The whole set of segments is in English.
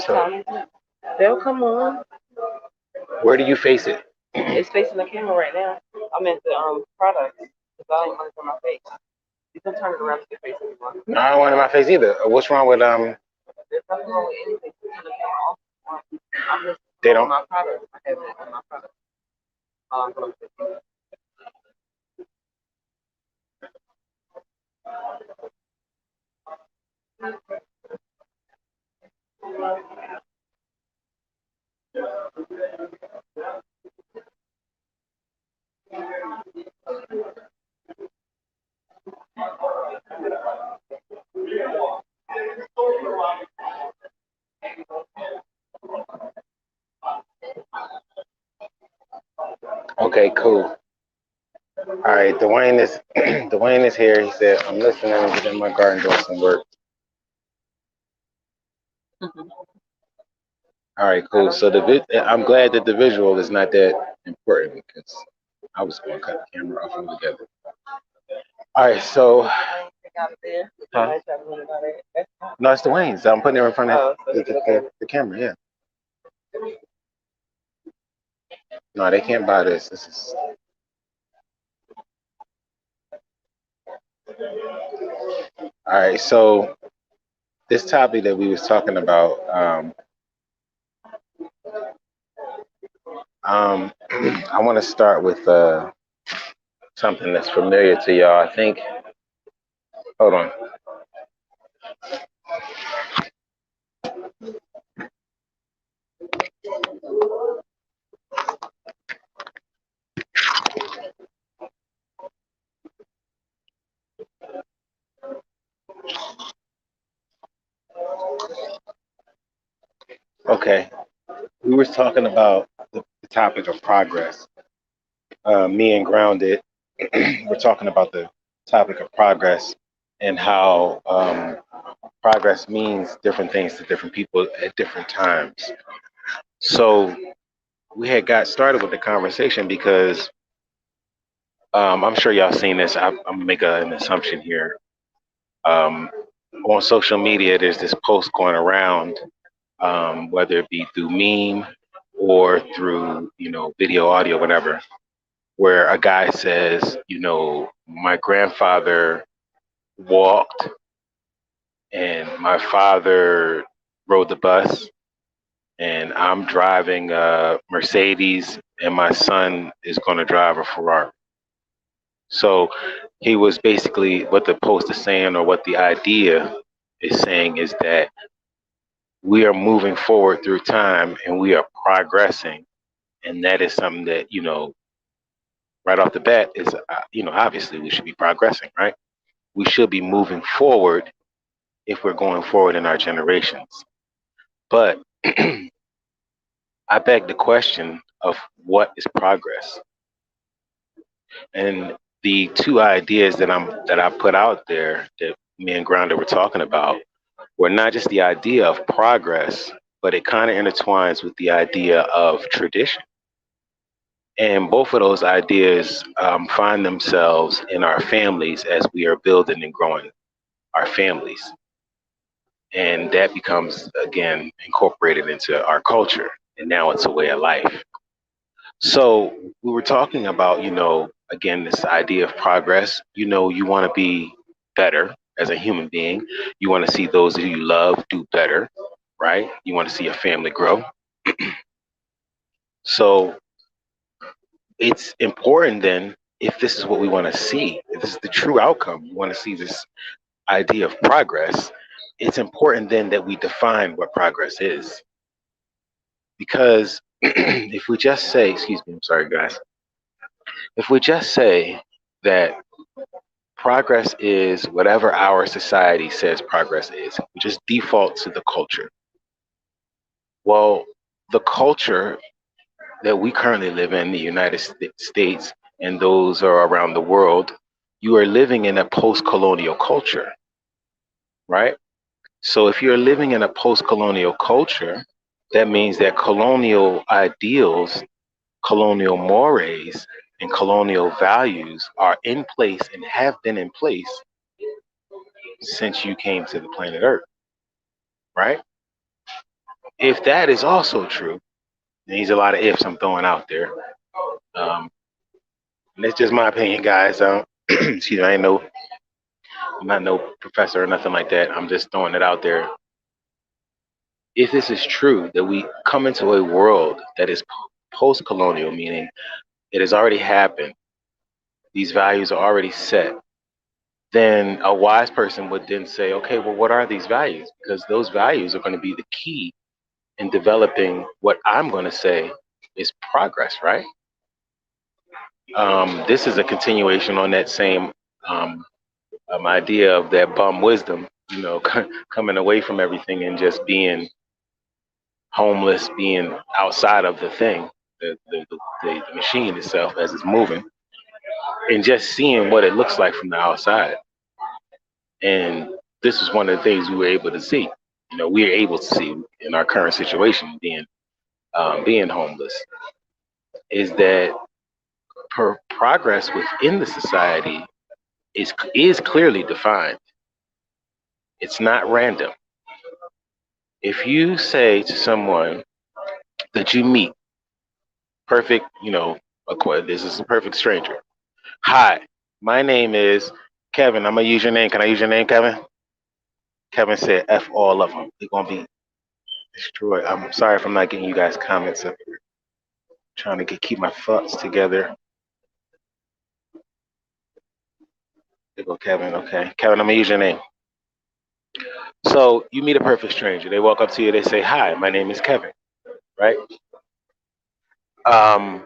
So, They'll come on. where do you face it? It's facing the camera right now. I'm at the product. Because I don't want it on my face. You can turn it around to your face if you want. No, I don't want it in my face either. What's wrong with There's nothing wrong with anything. Turn the camera off. I'm just They on don't. my product. I have it on my product. Um, Okay, cool. All right, Dwayne is Dwayne is here. He said, "I'm listening. I'm in my garden doing some work." All right, cool. So I'm glad that the visual is not that important because I was going to cut the camera off altogether. All right, so huh? No, it's Dwayne's. I'm putting it in front of the camera. Yeah. No, they can't buy this. This is all right. So this topic that we was talking about, I want to start with something that's familiar to y'all. I think. Hold on. Okay, we were talking about the topic of progress. Me and Grounded, we're talking about the topic of progress and how progress means different things to different people at different times. So we had got started with the conversation because I'm sure y'all seen this. I'm gonna make an assumption here. Um, on social media, there's this post going around, whether it be through meme or through video, audio, whatever, where a guy says, my grandfather walked and my father rode the bus and I'm driving a Mercedes and my son is going to drive a Ferrari. So he was basically what the post is saying, or what the idea is saying, is that we are moving forward through time and we are progressing. And that is something that, right off the bat is, obviously we should be progressing, right? We should be moving forward if we're going forward in our generations. But I beg the question of what is progress? And the two ideas that I put out there that me and Grounder were talking about were not just the idea of progress, but it kind of intertwines with the idea of tradition. And both of those ideas find themselves in our families as we are building and growing our families. And that becomes, again, incorporated into our culture. And now it's a way of life. So we were talking about, again, this idea of progress. You want to be better as a human being. You want to see those that you love do better, right? You want to see your family grow. So it's important then, if this is what we want to see, if this is the true outcome, we want to see this idea of progress, it's important then that we define what progress is. Because if we just say, excuse me, I'm sorry, guys. If we just say that progress is whatever our society says progress is, we just default to the culture. Well, the culture that we currently live in the United States and those are around the world, you are living in a post-colonial culture, right? So if you're living in a post-colonial culture, that means that colonial ideals, colonial mores, and colonial values are in place and have been in place since you came to the planet Earth, right? If that is also true, and there's a lot of ifs I'm throwing out there. Um, and it's just my opinion, guys. Excuse me, I'm not no professor or nothing like that. I'm just throwing it out there. If this is true, that we come into a world that is post-colonial, meaning it has already happened, these values are already set, then a wise person would then say, okay, well, what are these values? Because those values are going to be the key in developing what I'm going to say is progress, right? This is a continuation on that same um, idea of that bum wisdom, coming away from everything and just being homeless, being outside of the thing, the machine itself as it's moving, and just seeing what it looks like from the outside. And this is one of the things we were able to see. We are able to see in our current situation, being homeless, is that progress within the society is clearly defined. It's not random. If you say to someone that you meet, perfect, this is a perfect stranger. Hi, my name is Kevin. I'm gonna use your name. Can I use your name, Kevin? Kevin said, "F all of them. They're gonna be destroyed." I'm sorry if I'm not getting you guys comments up here. Trying to keep my thoughts together. There go Kevin. Okay, Kevin, I'm gonna use your name. So you meet a perfect stranger. They walk up to you. They say, "Hi, my name is Kevin." Right? Um,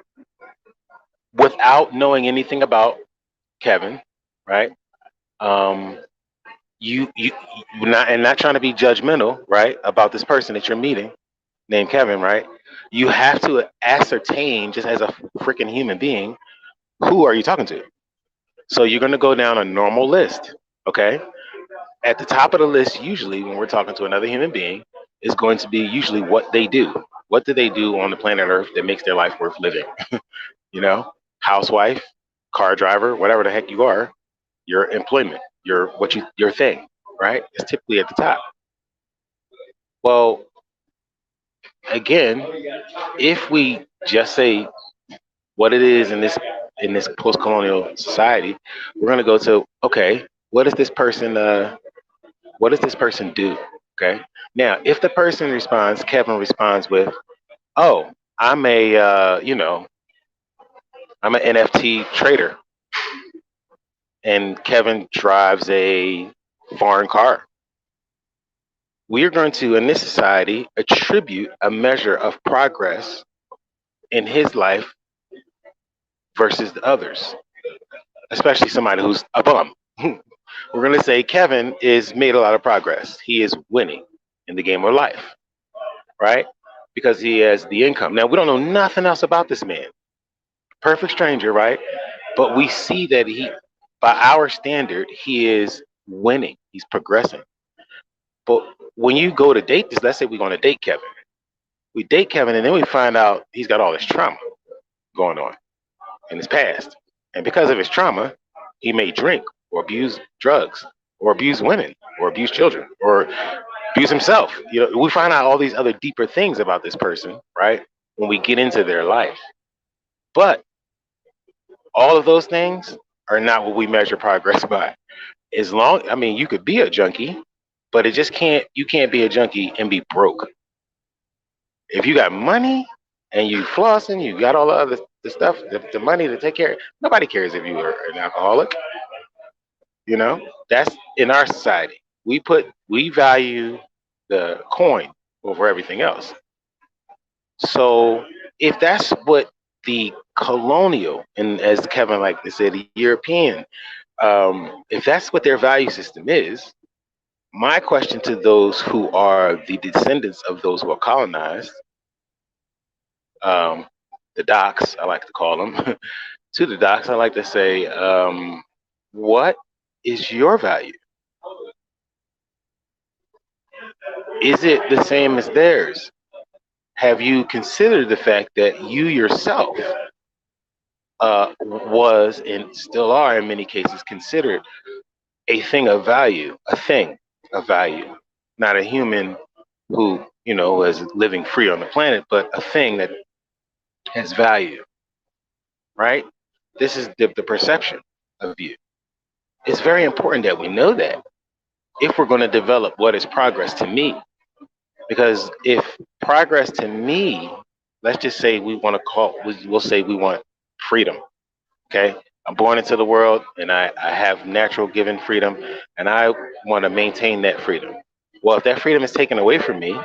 Without knowing anything about Kevin, right? Um, you not trying to be judgmental, right, about this person that you're meeting named Kevin, right? You have to ascertain, just as a freaking human being, who are you talking to? So you're going to go down a normal list, okay? At the top of the list, usually when we're talking to another human being, is going to be usually what they do. What do they do on the planet Earth that makes their life worth living? you know, Housewife, car driver, whatever the heck you are, your employment, your thing, right? It's typically at the top. Well, again, if we just say what it is in this post-colonial society, we're going to go to, okay, what does this person do? Okay. Now, if the person responds, Kevin responds with, "Oh, I'm a I'm an NFT trader," and Kevin drives a foreign car. We are going to, in this society, attribute a measure of progress in his life versus the others, especially somebody who's a bum. We're going to say Kevin is made a lot of progress. He is winning in the game of life, right? Because he has the income. Now, we don't know nothing else about this man. Perfect stranger, right? But we see that by our standard, he is winning. He's progressing. But when you go to date this, let's say we're going to date Kevin. We date Kevin, and then we find out he's got all this trauma going on in his past. And because of his trauma, he may drink or abuse drugs or abuse women or abuse children or abuse himself. We find out all these other deeper things about this person, right? When we get into their life. But all of those things are not what we measure progress by. I mean, you could be a junkie, but you can't be a junkie and be broke. If you got money and you flossing, you got all the stuff, the money to take care. Nobody cares if you are an alcoholic. That's in our society. We value the coin over everything else. So if that's what the colonial, and as Kevin like to say, the European, if that's what their value system is, my question to those who are the descendants of those who are colonized, um, the docs, I like to call them, to the docs, I like to say, what is your value? Is it the same as theirs? Have you considered the fact that you yourself was and still are in many cases considered a thing of value, not a human who as living free on the planet, but a thing that has value, right? This is the perception of you. It's very important that we know that if we're going to develop what is progress to me. Because if progress to me, let's just say we'll say we want freedom. Okay. I'm born into the world and I have natural given freedom and I want to maintain that freedom. Well, if that freedom is taken away from me,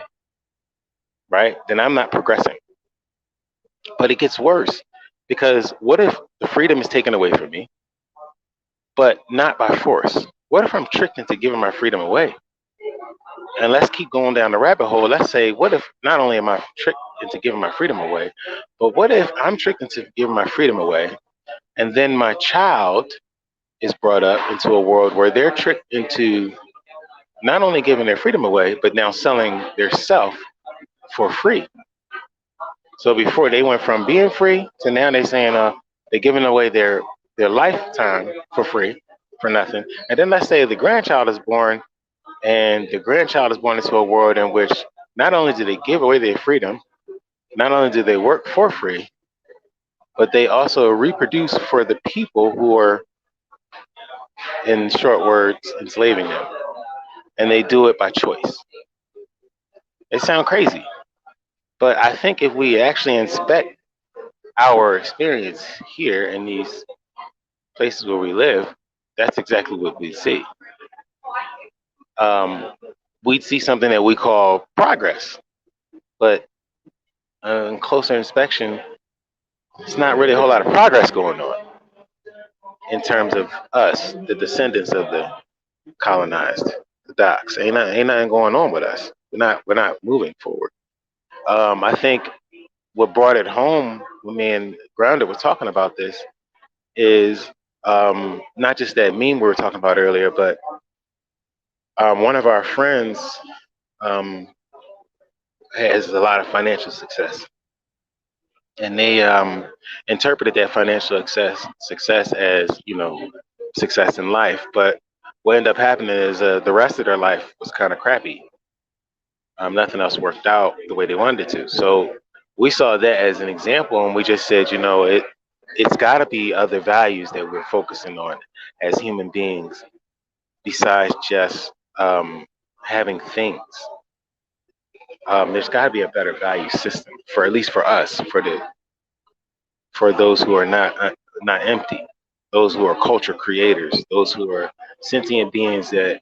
right, then I'm not progressing. But it gets worse because what if the freedom is taken away from me, but not by force? What if I'm tricked into giving my freedom away? And let's keep going down the rabbit hole. Let's say, what if not only am I tricked into giving my freedom away, but what if I'm tricked into giving my freedom away, and then my child is brought up into a world where they're tricked into not only giving their freedom away, but now selling their self for free. So before they went from being free to now they're saying they're giving away their lifetime for free for nothing. And then let's say the grandchild is born and the grandchild is born into a world in which not only do they give away their freedom, not only do they work for free, but they also reproduce for the people who are, in short words, enslaving them. And they do it by choice. It sounds crazy, but I think if we actually inspect our experience here in these places where we live, that's exactly what we see. Um, we'd see something that we call progress, but on closer inspection, it's not really a whole lot of progress going on in terms of us, the descendants of the colonized, the docs. Ain't nothing going on with us. We're not moving forward. I think what brought it home when me and Grounded were talking about this is not just that meme we were talking about earlier, but one of our friends um, has a lot of financial success, and they interpreted that financial success as success in life. But what ended up happening is the rest of their life was kind of crappy. Nothing else worked out the way they wanted it to. So we saw that as an example, and we just said, it's got to be other values that we're focusing on as human beings besides just having things. There's got to be a better value system for at least for us, for those who are not empty, those who are culture creators, those who are sentient beings that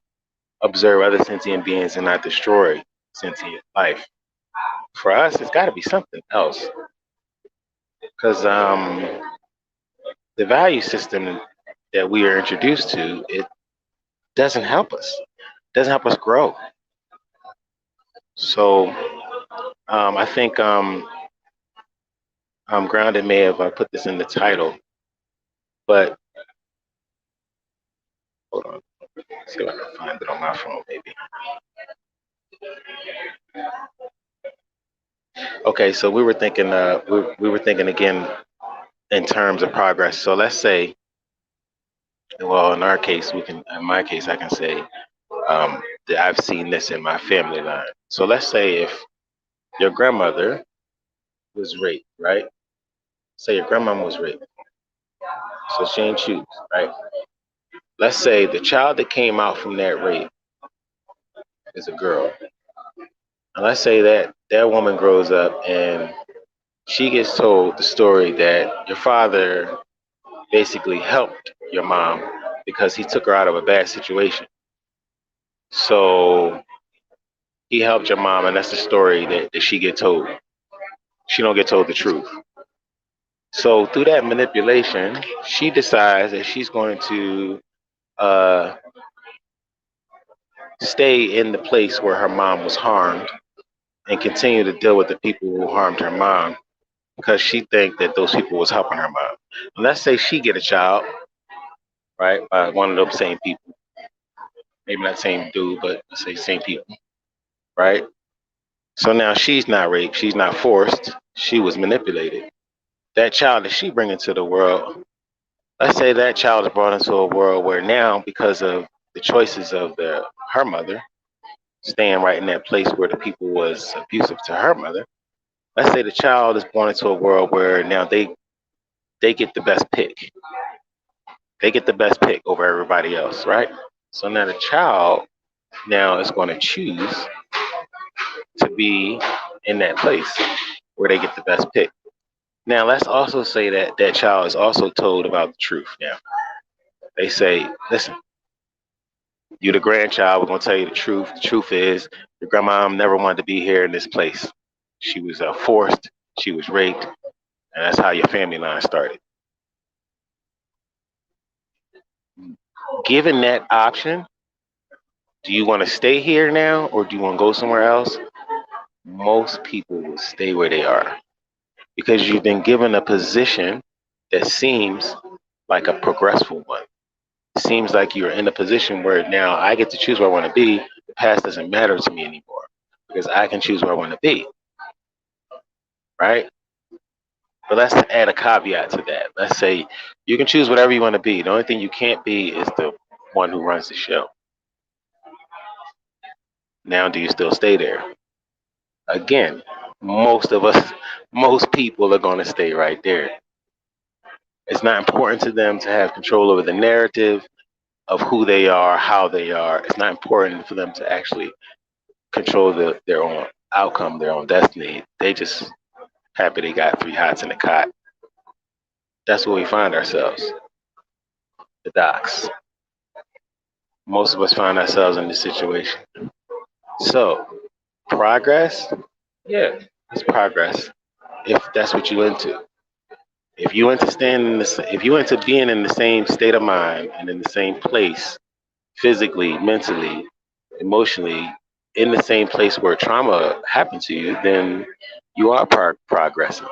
observe other sentient beings and not destroy sentient life. For us, it's got to be something else because the value system that we are introduced to it doesn't help us, doesn't help us grow. So I think Grounded may have put this in the title, but hold on, see if I can find it on my phone, maybe. Okay, so we were thinking, we were thinking again in terms of progress. So let's say, well, in our case, in my case, I can say that I've seen this in my family line. So let's say if your grandmother was raped, right? Say your grandmama was raped, so she ain't choose, right? Let's say the child that came out from that rape is a girl. And let's say that that woman grows up and she gets told the story that your father basically helped your mom because he took her out of a bad situation. So he helped your mom, and that's the story that she get told. She don't get told the truth. So through that manipulation, she decides that she's going to uh, stay in the place where her mom was harmed and continue to deal with the people who harmed her mom because she think that those people was helping her mom. And let's say she get a child, right, by one of those same people. Maybe not same dude, but let's say same people, right? So now she's not raped, she's not forced, she was manipulated. That child that she bring into the world, let's say that child is brought into a world where now, because of the choices of her mother, staying right in that place where the people was abusive to her mother. Let's say the child is born into a world where now they get the best pick. They get the best pick over everybody else, right? So now the child now is going to choose to be in that place where they get the best pick. Now let's also say that that child is also told about the truth. Now they say, listen, you the grandchild, we're gonna tell you the truth. The truth is your grandma never wanted to be here in this place. She was forced, she was raped, and that's how your family line started. Given that option, do you want to stay here now or do you want to go somewhere else? Most people will stay where they are because you've been given a position that seems like a progressive one. It seems like you're in a position where now I get to choose where I want to be. The past doesn't matter to me anymore because I can choose where I want to be, right? But let's add a caveat to that. Let's say you can choose whatever you want to be. The only thing you can't be is the one who runs the show. Now, do you still stay there? Again, most of us, most people are going to stay right there. It's not important to them to have control over the narrative of who they are, how they are. It's not important for them to actually control their own outcome, their own destiny. They just happy they got three hots in the cot. That's where we find ourselves, the docks. Most of us find ourselves in this situation. So, progress, yeah, it's progress if that's what you into. If you into staying in the, if you into being in the same state of mind and in the same place, physically, mentally, emotionally, in the same place where trauma happened to you, then you are progressing.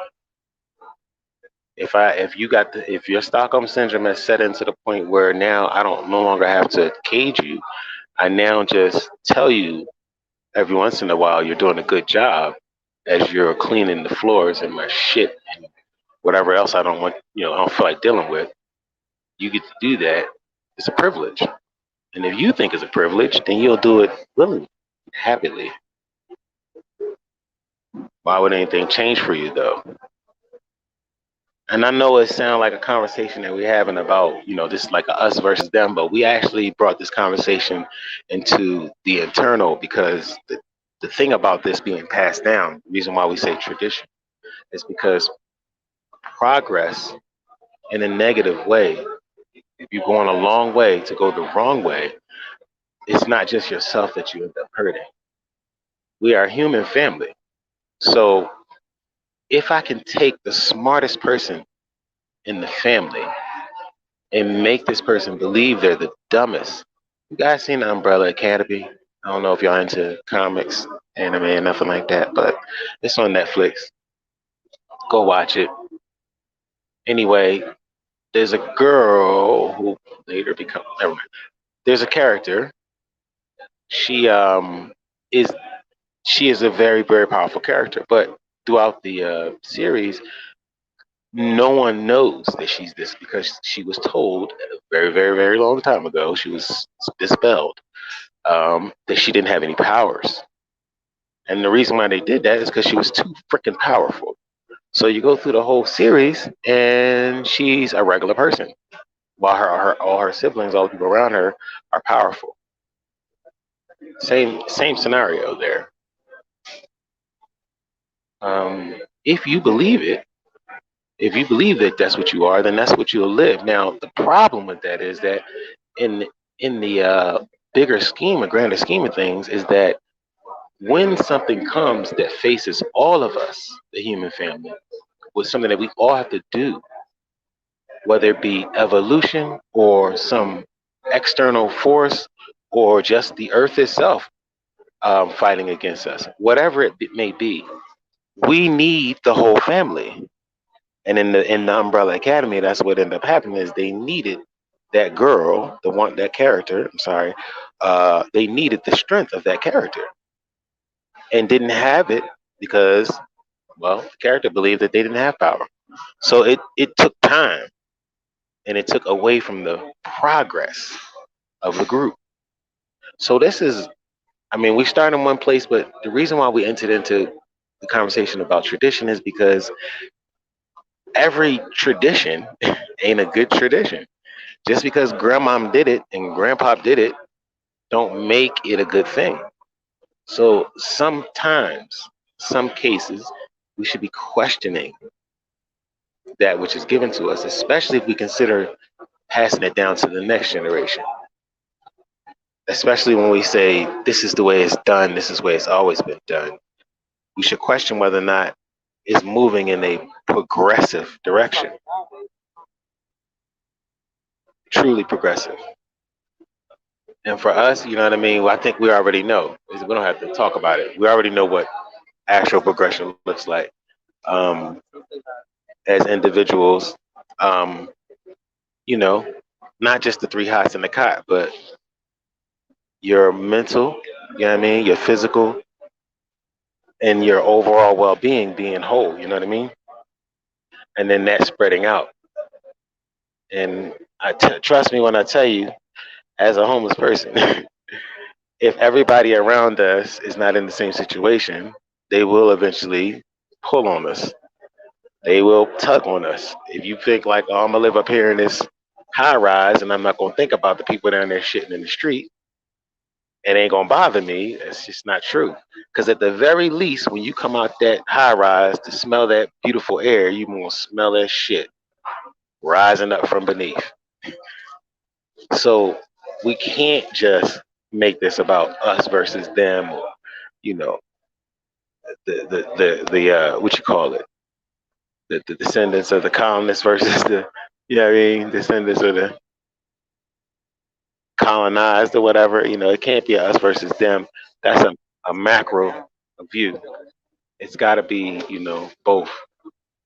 If you got if your Stockholm syndrome has set into the point where now I don't no longer have to cage you, I now just tell you every once in a while you're doing a good job as you're cleaning the floors and my shit and whatever else I don't want, I don't feel like dealing with. You get to do that. It's a privilege. And if you think it's a privilege, then you'll do it willingly, happily. Why would anything change for you though? And I know it sounds like a conversation that we're having about, this like a us versus them, but we actually brought this conversation into the internal because the thing about this being passed down, the reason why we say tradition, is because progress in a negative way, if you're going a long way to go the wrong way, it's not just yourself that you end up hurting. We are a human family. So if I can take the smartest person in the family and make this person believe they're the dumbest. You guys seen the Umbrella Academy? I don't know if y'all into comics, anime, and nothing like that, but it's on Netflix. Go watch it. Anyway, there's a girl who later becomes. Never mind. There's a character. She is she is a very very powerful character, but throughout the series, no one knows that she's this because she was told a very very very long time ago. She was dispelled that she didn't have any powers. And the reason why they did that is because she was too freaking powerful. So you go through the whole series, and she's a regular person, while all her siblings, all the people around her, are powerful. Same scenario there. If you believe it, if you believe that that's what you are, then that's what you'll live. Now the problem with that is that in in the bigger scheme, a grander scheme of things, is that when something comes that faces all of us, the human family, with something that we all have to do, whether it be evolution or some external force or just the earth itself fighting against us, whatever it may be, we need the whole family. And in the Umbrella Academy, that's what ended up happening is they needed that girl, that character. I'm sorry, they needed the strength of that character and didn't have it because, well, the character believed that they didn't have power. So it took time and it took away from the progress of the group. So this is I mean, we start in one place, but the reason why we entered into the conversation about tradition is because every tradition ain't a good tradition. Just because grandmom did it and grandpa did it, don't make it a good thing. So sometimes, some cases, we should be questioning that which is given to us, especially if we consider passing it down to the next generation. Especially when we say this is the way it's done, this is the way it's always been done. We should question whether or not it's moving in a progressive direction, truly progressive. And for us, you know what I mean? Well, I think we already know. We don't have to talk about it. We already know what actual progression looks like um, as individuals. Um, you know, not just the three hots in the cot, but your mental, you know what I mean? Your physical and your overall well being being whole, you know what I mean? And then that spreading out. And trust me when I tell you, as a homeless person, if everybody around us is not in the same situation, they will eventually pull on us. They will tug on us. If you think like, oh, I'm gonna live up here in this high rise and I'm not gonna think about the people down there shitting in the street, it ain't gonna bother me. It's just not true. Because at the very least, when you come out that high rise to smell that beautiful air, you gonna smell that shit rising up from beneath. So we can't just make this about us versus them, or you know, the what you call it, the descendants of the colonists versus the, you know what I mean, descendants of the colonized or whatever. You know, it can't be us versus them. That's a macro view. It's got to be, you know, both.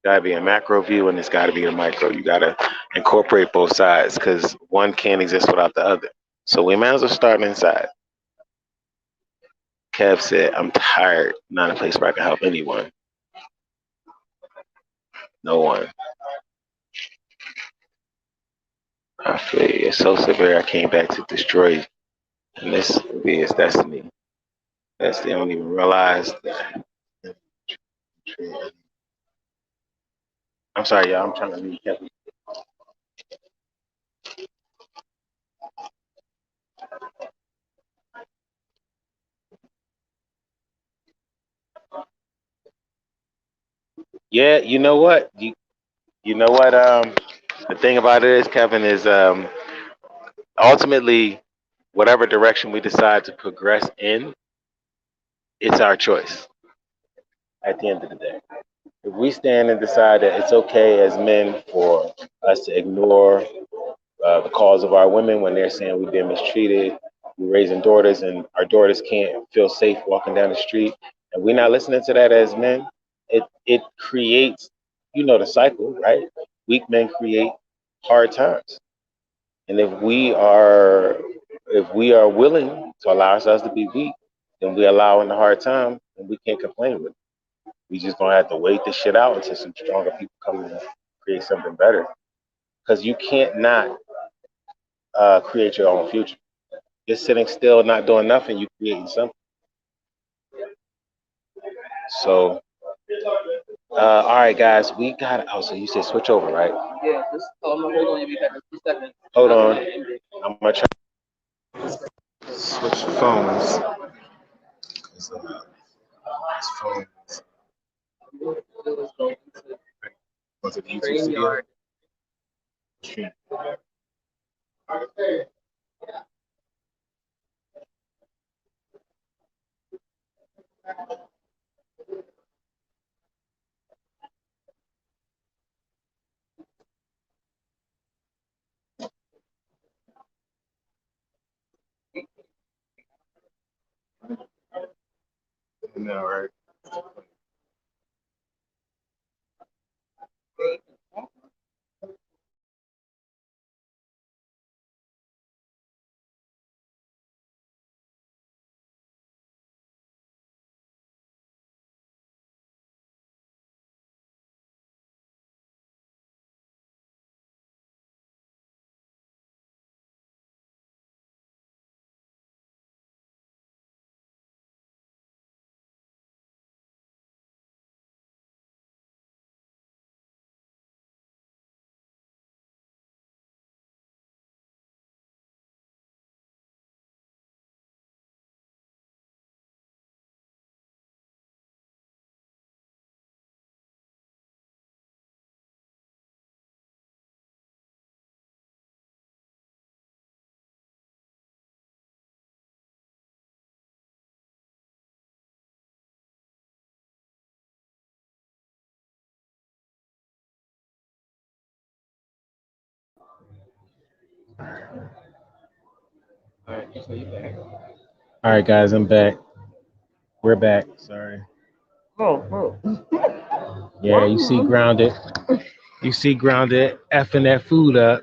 Got to be a macro view and it's got to be a micro. You got to incorporate both sides because one can't exist without the other. So we might as well start inside. Kev said, I'm tired. Not a place where I can help anyone. No one. I feel you. It's so severe. I came back to destroy, and this will be his destiny. That's they don't even realize that. I'm sorry, y'all. I'm trying to read Kevin. Yeah, you know what? You know what? The thing about it is, Kevin, is ultimately whatever direction we decide to progress in, it's our choice at the end of the day. If we stand and decide that it's okay as men for us to ignore the calls of our women when they're saying we've been mistreated, we're raising daughters and our daughters can't feel safe walking down the street, and we're not listening to that as men, it creates, you know, the cycle, right? Weak men create hard times. And if we are willing to allow ourselves to be weak, then we allow in the hard time and we can't complain with it. We just gonna have to wait this shit out until some stronger people come and create something better. Because you can't not create your own future. Just sitting still, not doing nothing, you creating something. So, all right, guys, we got. Oh, so you said switch over, right? Yeah, just tell them to hold on. You'll be back in 2 seconds. Hold on. I'm gonna try to switch phones. 'Cause, this phone was it YouTube video? Stream. No, right? All right, so you back. All right, guys, I'm back. We're back. Sorry. Oh, Yeah, you see grounded. You see grounded effing that food up.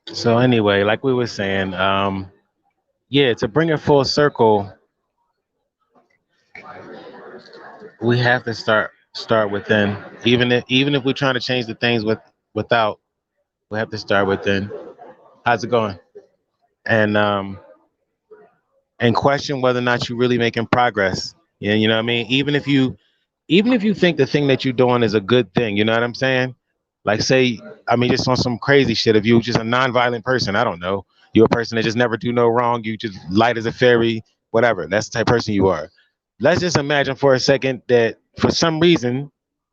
So anyway, like we were saying, yeah, to bring it full circle, we have to start within. Even if we're trying to change the things without, we have to start within. How's it going? And and question whether or not you're really making progress. Yeah, you know what I mean? Even if you think the thing that you're doing is a good thing, you know what I'm saying? Like say, I mean, just on some crazy shit. If you're just a non-violent person, I don't know, you're a person that just never do no wrong. You just light as a fairy, whatever. That's the type of person you are. Let's just imagine for a second that for some reason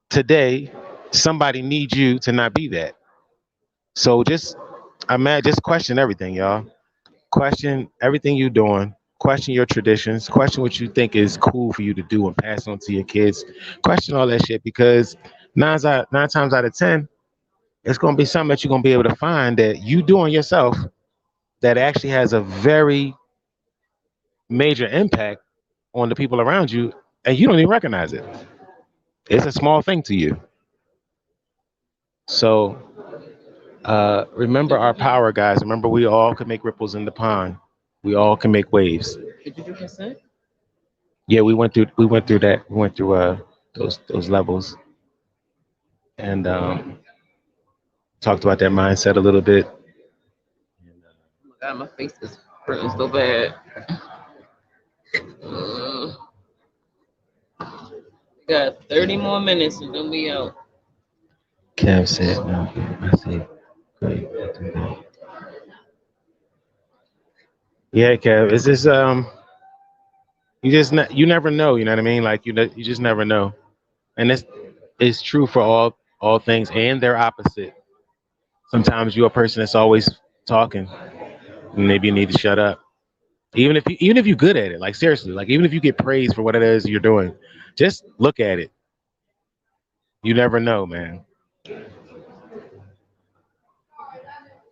today somebody needs you to not be that. So just imagine, just question everything, y'all. Question everything you're doing. Question your traditions. Question what you think is cool for you to do and pass on to your kids. Question all that shit because nine times out of ten, it's gonna be something that you're gonna be able to find that you doing yourself that actually has a very major impact on the people around you, and you don't even recognize it. It's a small thing to you. So remember our power, guys. Remember, we all can make ripples in the pond. We all can make waves. did you do consent? Yeah, we went through that. We went through those levels and talked about that mindset a little bit. Oh my god, my face is hurting so bad. Uh, we got 30 more minutes and then we out. Kev said, no, I said, great. Yeah, Kev, it's just you never know. You know what I mean? Like you just never know, and it's true for all things and their opposite. Sometimes you're a person that's always talking, and maybe you need to shut up. Even if you're good at it, like seriously, like even if you get praised for what it is you're doing, just look at it. You never know, man.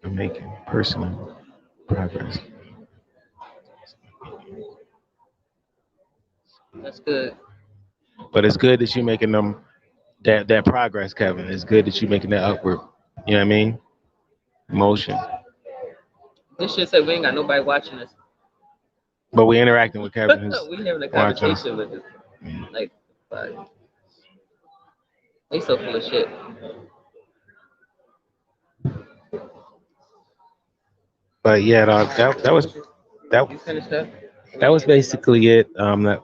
I'm making personal progress, That's good. but it's good that you're making them that progress, Kevin. It's good that you're making that upward. You know what I mean? Motion. This shit said we ain't got nobody watching us. But we're interacting with Kevin, who's We having a watching us. conversation with us. Like, fuck. They so full of shit. But yeah, dog, that You finished up? that was basically it. That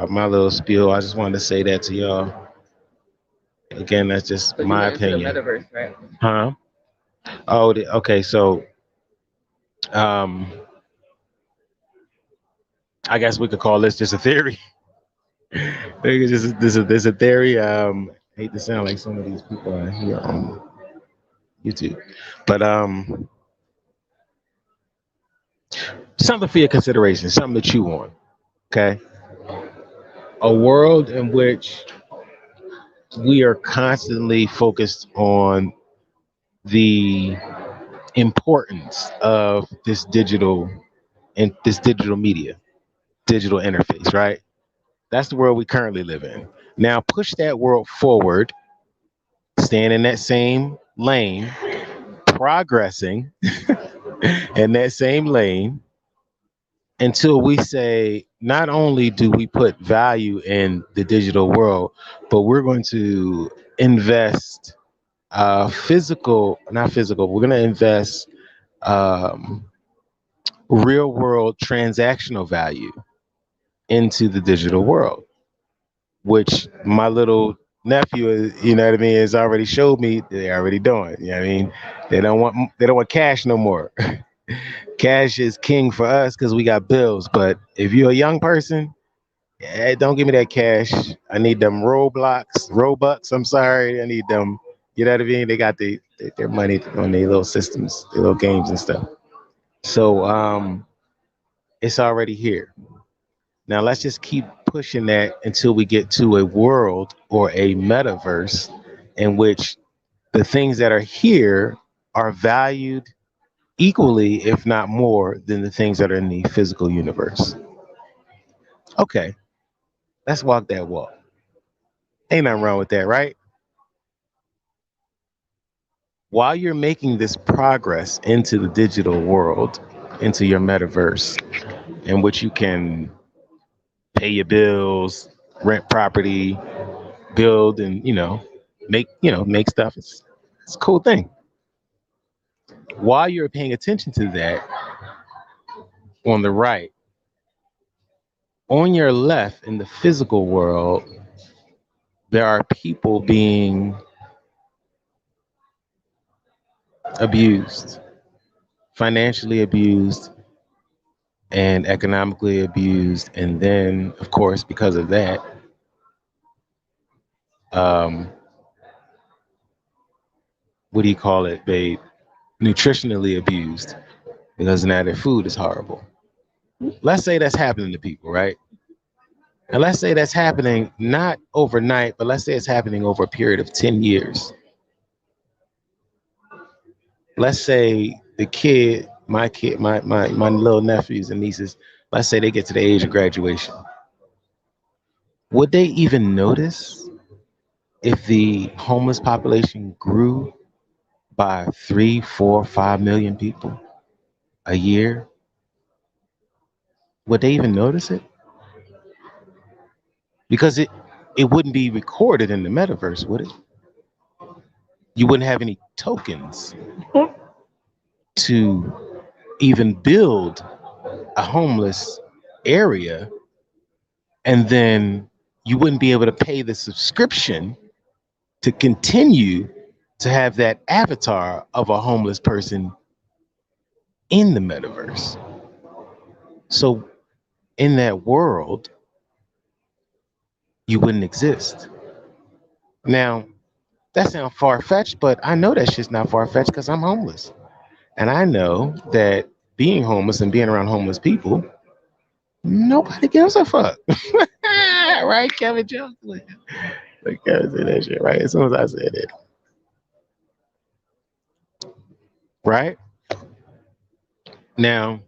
my little spiel. I just wanted to say that to y'all. Again, that's just Because you my went into the opinion. metaverse, right? Huh? Oh, okay. So, um, I guess we could call this just a theory. It's just this is a theory. I hate to sound like some of these people are here on YouTube, but something for your consideration, something to chew on. Okay, a world in which we are constantly focused on the importance of this digital media, digital interface, right? That's the world we currently live in. Now push that world forward, staying in that same lane, progressing in that same lane until we say not only do we put value in the digital world, but we're going to invest physical, not physical, we're going to invest um, real world transactional value into the digital world, which my little nephew, you know what I mean, has already showed me they're already doing. You know what I mean? They don't want cash no more. Cash is king for us because we got bills. But if you're a young person, don't give me that cash. I need them Robux. I'm sorry, I need them. You know what I mean? They got their money on their little systems, their little games and stuff. So it's already here. Now let's just keep pushing that until we get to a world or a metaverse in which the things that are here are valued equally, if not more, than the things that are in the physical universe. Okay, let's walk that walk. Ain't nothing wrong with that, right? While you're making this progress into the digital world, into your metaverse, in which you can pay your bills, rent property, build, and make stuff. It's a cool thing. While you're paying attention to that, on the right, on your left in the physical world, there are people being abused, financially abused, and economically abused. And then, of course, because of that, um, what do you call it, babe? Nutritionally abused because now their food is horrible. Let's say that's happening to people, right? And let's say that's happening not overnight, but let's say it's happening over a period of 10 years. Let's say the kid, my little nephews and nieces, let's say they get to the age of graduation. Would they even notice if the homeless population grew by 3, 4, 5 million people a year? Would they even notice it? Because it wouldn't be recorded in the metaverse, would it? You wouldn't have any tokens to even build a homeless area, and then you wouldn't be able to pay the subscription to continue to have that avatar of a homeless person in the metaverse. So in that world, you wouldn't exist. Now, that sounds far fetched, but I know that shit's not far fetched because I'm homeless. And I know that being homeless and being around homeless people, nobody gives a fuck. Right, Kevin Jones? Like Kevin said that shit, right? As soon as I said it, right? Now,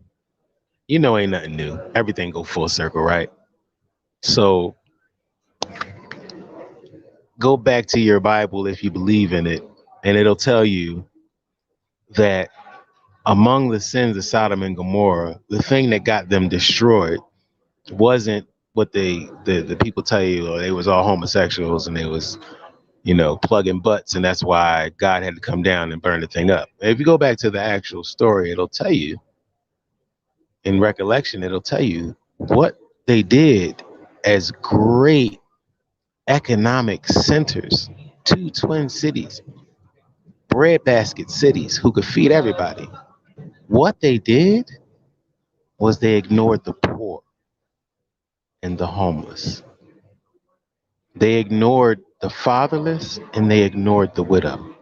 ain't nothing new. Everything go full circle, right? So go back to your Bible if you believe in it, and it'll tell you that among the sins of Sodom and Gomorrah, the thing that got them destroyed wasn't what the people tell you, or they was all homosexuals and they was, plugging butts, and that's why God had to come down and burn the thing up. If you go back to the actual story, it'll tell you, in recollection, it'll tell you what they did as great economic centers, two twin cities, breadbasket cities who could feed everybody. What they did was they ignored the poor and the homeless. They ignored the fatherless and they ignored the widow.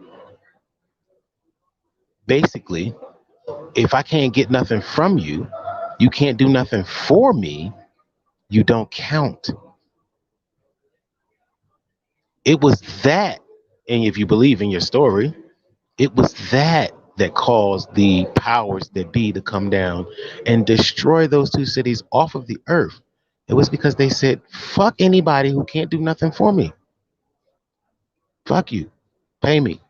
Basically, if I can't get nothing from you, you can't do nothing for me, you don't count. It was that, and if you believe in your story, it was that caused the powers that be to come down and destroy those two cities off of the earth. It was because they said, fuck anybody who can't do nothing for me. Fuck you. Pay me.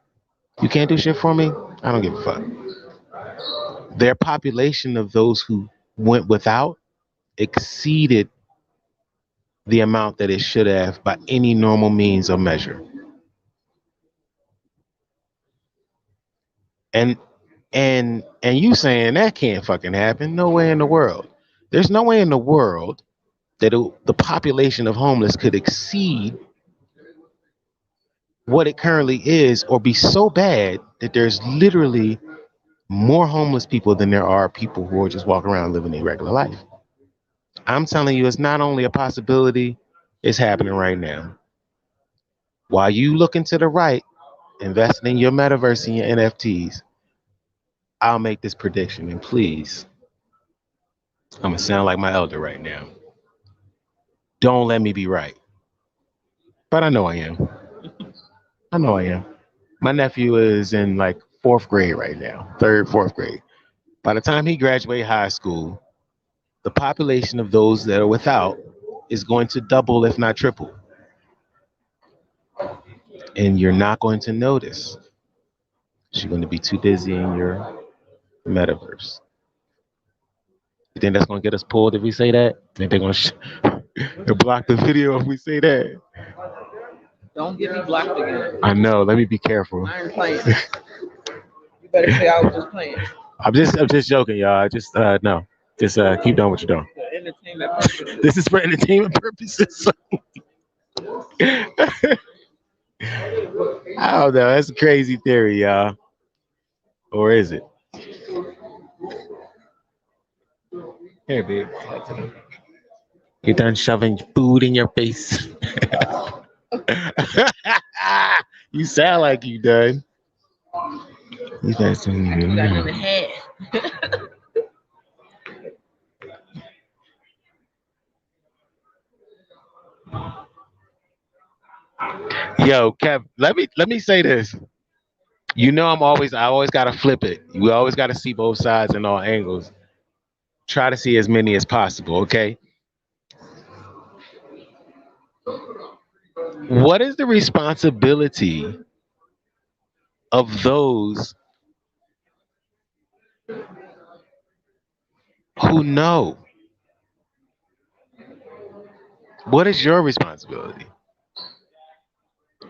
You can't do shit for me? I don't give a fuck. Their population of those who went without exceeded the amount that it should have by any normal means or measure. And and you saying that can't fucking happen? No way in the world. There's no way in the world that the population of homeless could exceed what it currently is, or be so bad that there's literally more homeless people than there are people who are just walking around living a regular life. I'm telling you, it's not only a possibility, it's happening right now. While you looking to the right, investing in your metaverse and your NFTs, I'll make this prediction. And please, I'm going to sound like my elder right now. Don't let me be right. But I know I am. I know I am. My nephew is in like fourth grade right now, third, fourth grade. By the time he graduates high school, the population of those that are without is going to double, if not triple. And you're not going to notice. You're going to be too busy in your metaverse. You think that's going to get us pulled if we say that? Think they're going to block the video if we say that? Don't get me blocked again. I know. Let me be careful. I ain't playing. You better say I was just playing. I'm just joking, y'all. Just no. Just keep doing what you're doing. For entertainment purposes. This is for entertainment purposes. I don't know. That's a crazy theory, y'all. Or is it? Here, babe. You done shoving food in your face? You sound like you done. You guys don't I even do that in the know. head. Yo, Kev, let me say this. You know I always gotta flip it. We always gotta see both sides and all angles. Try to see as many as possible, okay? What is the responsibility of those who know? What is your responsibility?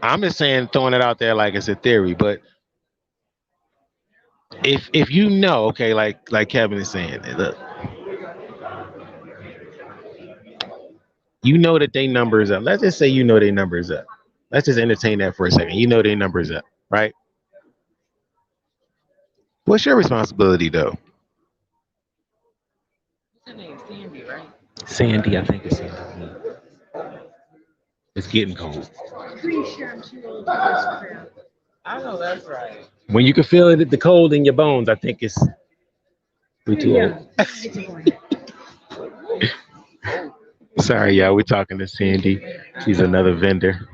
I'm just saying, throwing it out there like it's a theory, but if you know, okay, like Kevin is saying, look, you know that they numbers up. Let's just say you know they numbers up. Let's just entertain that for a second. You know they numbers up, right? What's your responsibility though? What's her name? Sandy, right? Sandy, I think it's Sandy. It's getting cold. I know that's right. When you can feel it, the cold in your bones, I think it's we too old. Sorry, y'all. We're talking to Sandy. She's another vendor.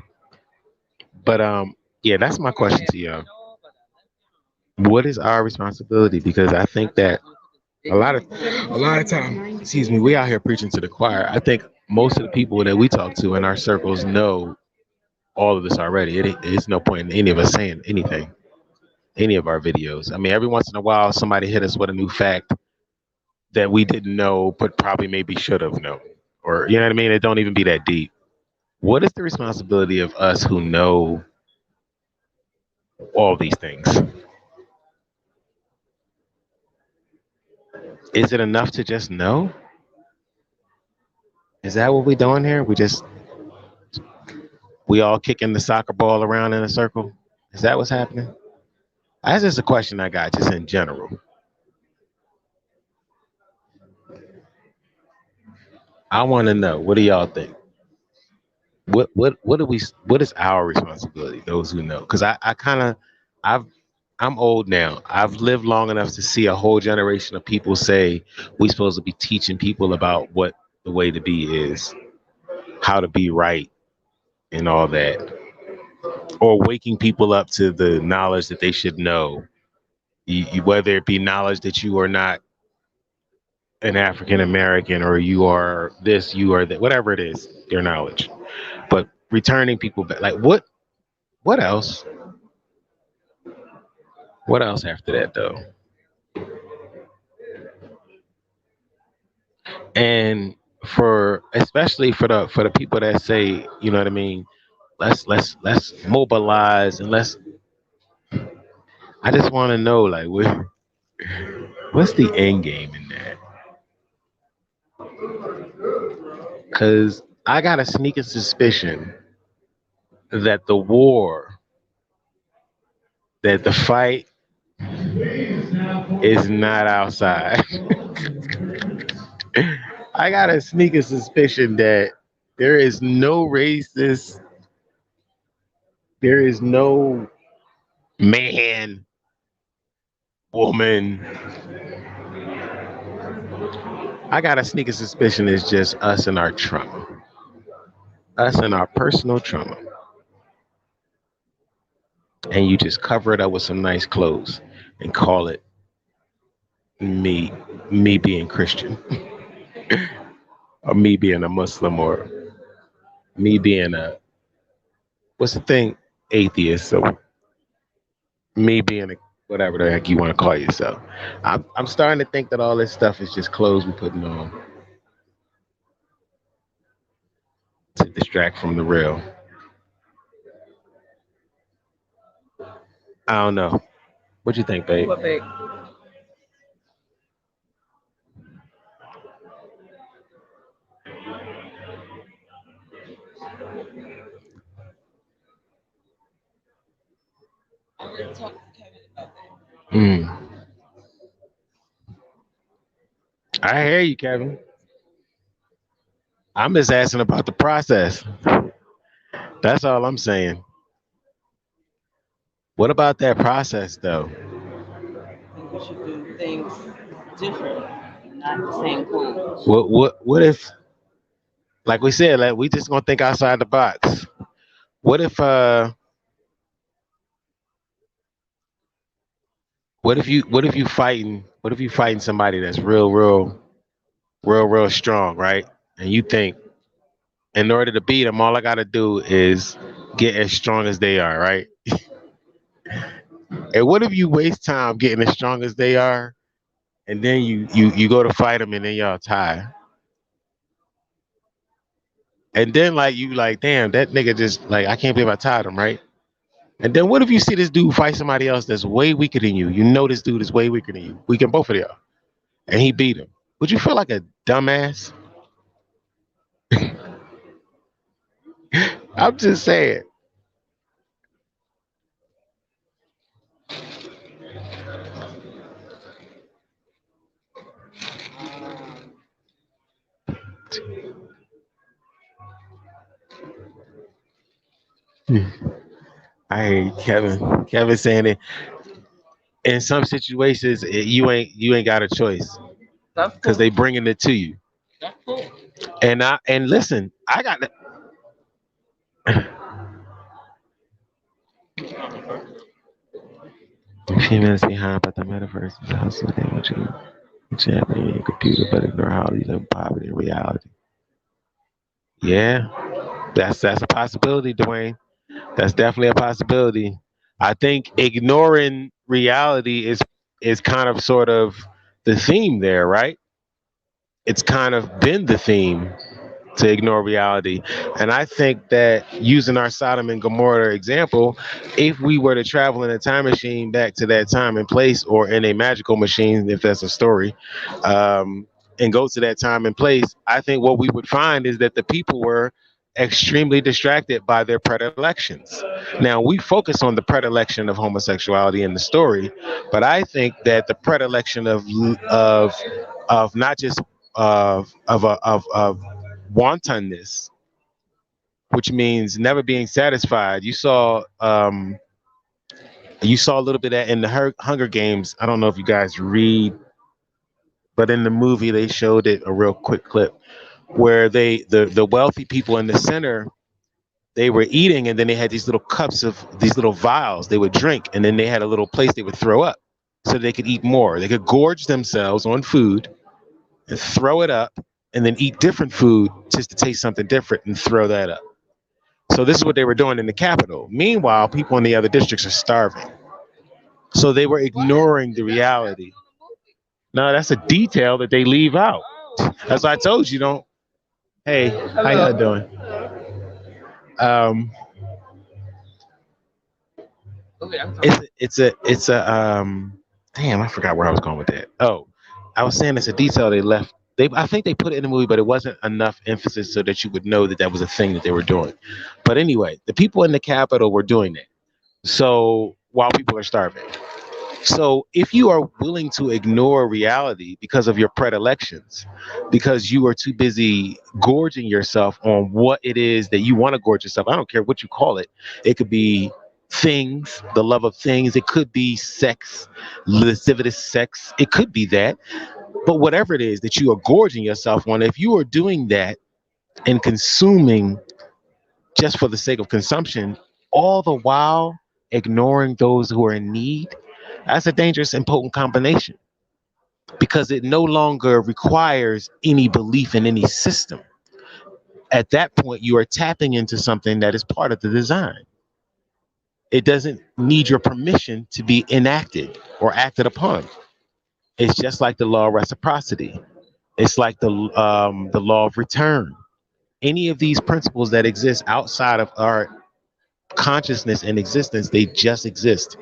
But yeah, that's my question to y'all. What is our responsibility? Because I think that a lot of time, excuse me, we out here preaching to the choir. I think most of the people that we talk to in our circles know all of this already. It's no point in any of us saying anything, any of our videos. I mean, every once in a while, somebody hit us with a new fact that we didn't know, but probably maybe should have known, or you know what I mean. It don't even be that deep. What is the responsibility of us who know all these things? Is it enough to just know? Is that what we doing here? We all kicking the soccer ball around in a circle? Is that what's happening? That's just a question I got, just in general. I want to know. What do y'all think? What do we? What is our responsibility? Those who know, because I kind of, I've I'm old now. I've lived long enough to see a whole generation of people say we supposed to be teaching people about what the way to be is, how to be right, and all that, or waking people up to the knowledge that they should know. Whether it be knowledge that you are not an African American or you are this, you are that, whatever it is, your knowledge. But returning people back, like what else? What else after that though? And for especially for the people that say, you know what I mean, let's mobilize and let's. I just want to know like what's the end game in that? Because I got a sneaking suspicion that the war, that the fight is not outside. I got a sneaking suspicion that there is no racist, there is no man, woman. I got a sneaking suspicion it's just us and our trauma, us and our personal trauma. and you just cover it up with some nice clothes and call it me me being Christian or me being a Muslim or me being a what's the thing atheist. So me being a whatever the heck you want to call yourself. I'm starting to think that all this stuff is just clothes we're putting on to distract from the real. I don't know. What you think, babe? What big? Mm. I hear you, Kevin. I'm just asking about the process. That's all I'm saying. What about that process, though? I think we should do things differently, not the same clothes. What if, like we said, like we just gonna think outside the box? What if you fighting somebody that's real strong, right? And you think in order to beat them, all I gotta do is get as strong as they are, right? And what if you waste time getting as strong as they are, and then you go to fight them, and then y'all tie, and then like you like, damn, that nigga just like I can't believe I tied him, right? And then what if you see this dude fight somebody else that's way weaker than you? You know this dude is way weaker than you. We can both of y'all, and he beat him. Would you feel like a dumbass? I'm just saying. I hate Kevin. Kevin saying it in some situations you ain't got a choice That's because cool. they bringing it to you. That's cool. And listen, I got a few minutes behind, but the metaverse is also they want you champion your computer, but ignore how you live in poverty in reality. Yeah, that's a possibility, Dwayne. That's definitely a possibility. I think ignoring reality is kind of sort of the theme there, right? It's kind of been the theme to ignore reality. And I think that using our Sodom and Gomorrah example, if we were to travel in a time machine back to that time and place, or in a magical machine, if that's a story, and go to that time and place, I think what we would find is that the people were extremely distracted by their predilections. Now we focus on the predilection of homosexuality in the story, but I think that the predilection of not just of wantonness, which means never being satisfied. You saw a little bit of that in the Hunger Games. I don't know if you guys read, but in the movie they showed it a real quick clip where the wealthy people in the center, they were eating, and then they had these little cups of these little vials they would drink, and then they had a little place they would throw up so they could eat more. They could gorge themselves on food and throw it up, and then eat different food just to taste something different and throw that up. So this is what they were doing in the capital. Meanwhile, people in the other districts are starving. So they were ignoring the reality. No, that's a detail that they leave out. As I told you, don't. Hey, how y'all Hello. doing? Um, Okay, I'm sorry. it's a. Damn, I forgot where I was going with that. Oh, I was saying it's a detail they left. I think they put it in the movie, but it wasn't enough emphasis so that you would know that that was a thing that they were doing. But anyway, the people in the Capitol were doing it. So while people are starving. So if you are willing to ignore reality because of your predilections, because you are too busy gorging yourself on what it is that you want to gorge yourself, I don't care what you call it. It could be things, the love of things. It could be sex, lascivious sex. It could be that. But whatever it is that you are gorging yourself on, if you are doing that and consuming just for the sake of consumption, all the while ignoring those who are in need, that's a dangerous and potent combination because it no longer requires any belief in any system. At that point, you are tapping into something that is part of the design. It doesn't need your permission to be enacted or acted upon. It's just like the law of reciprocity. It's like the law of return. Any of these principles that exist outside of our consciousness and existence, they just exist.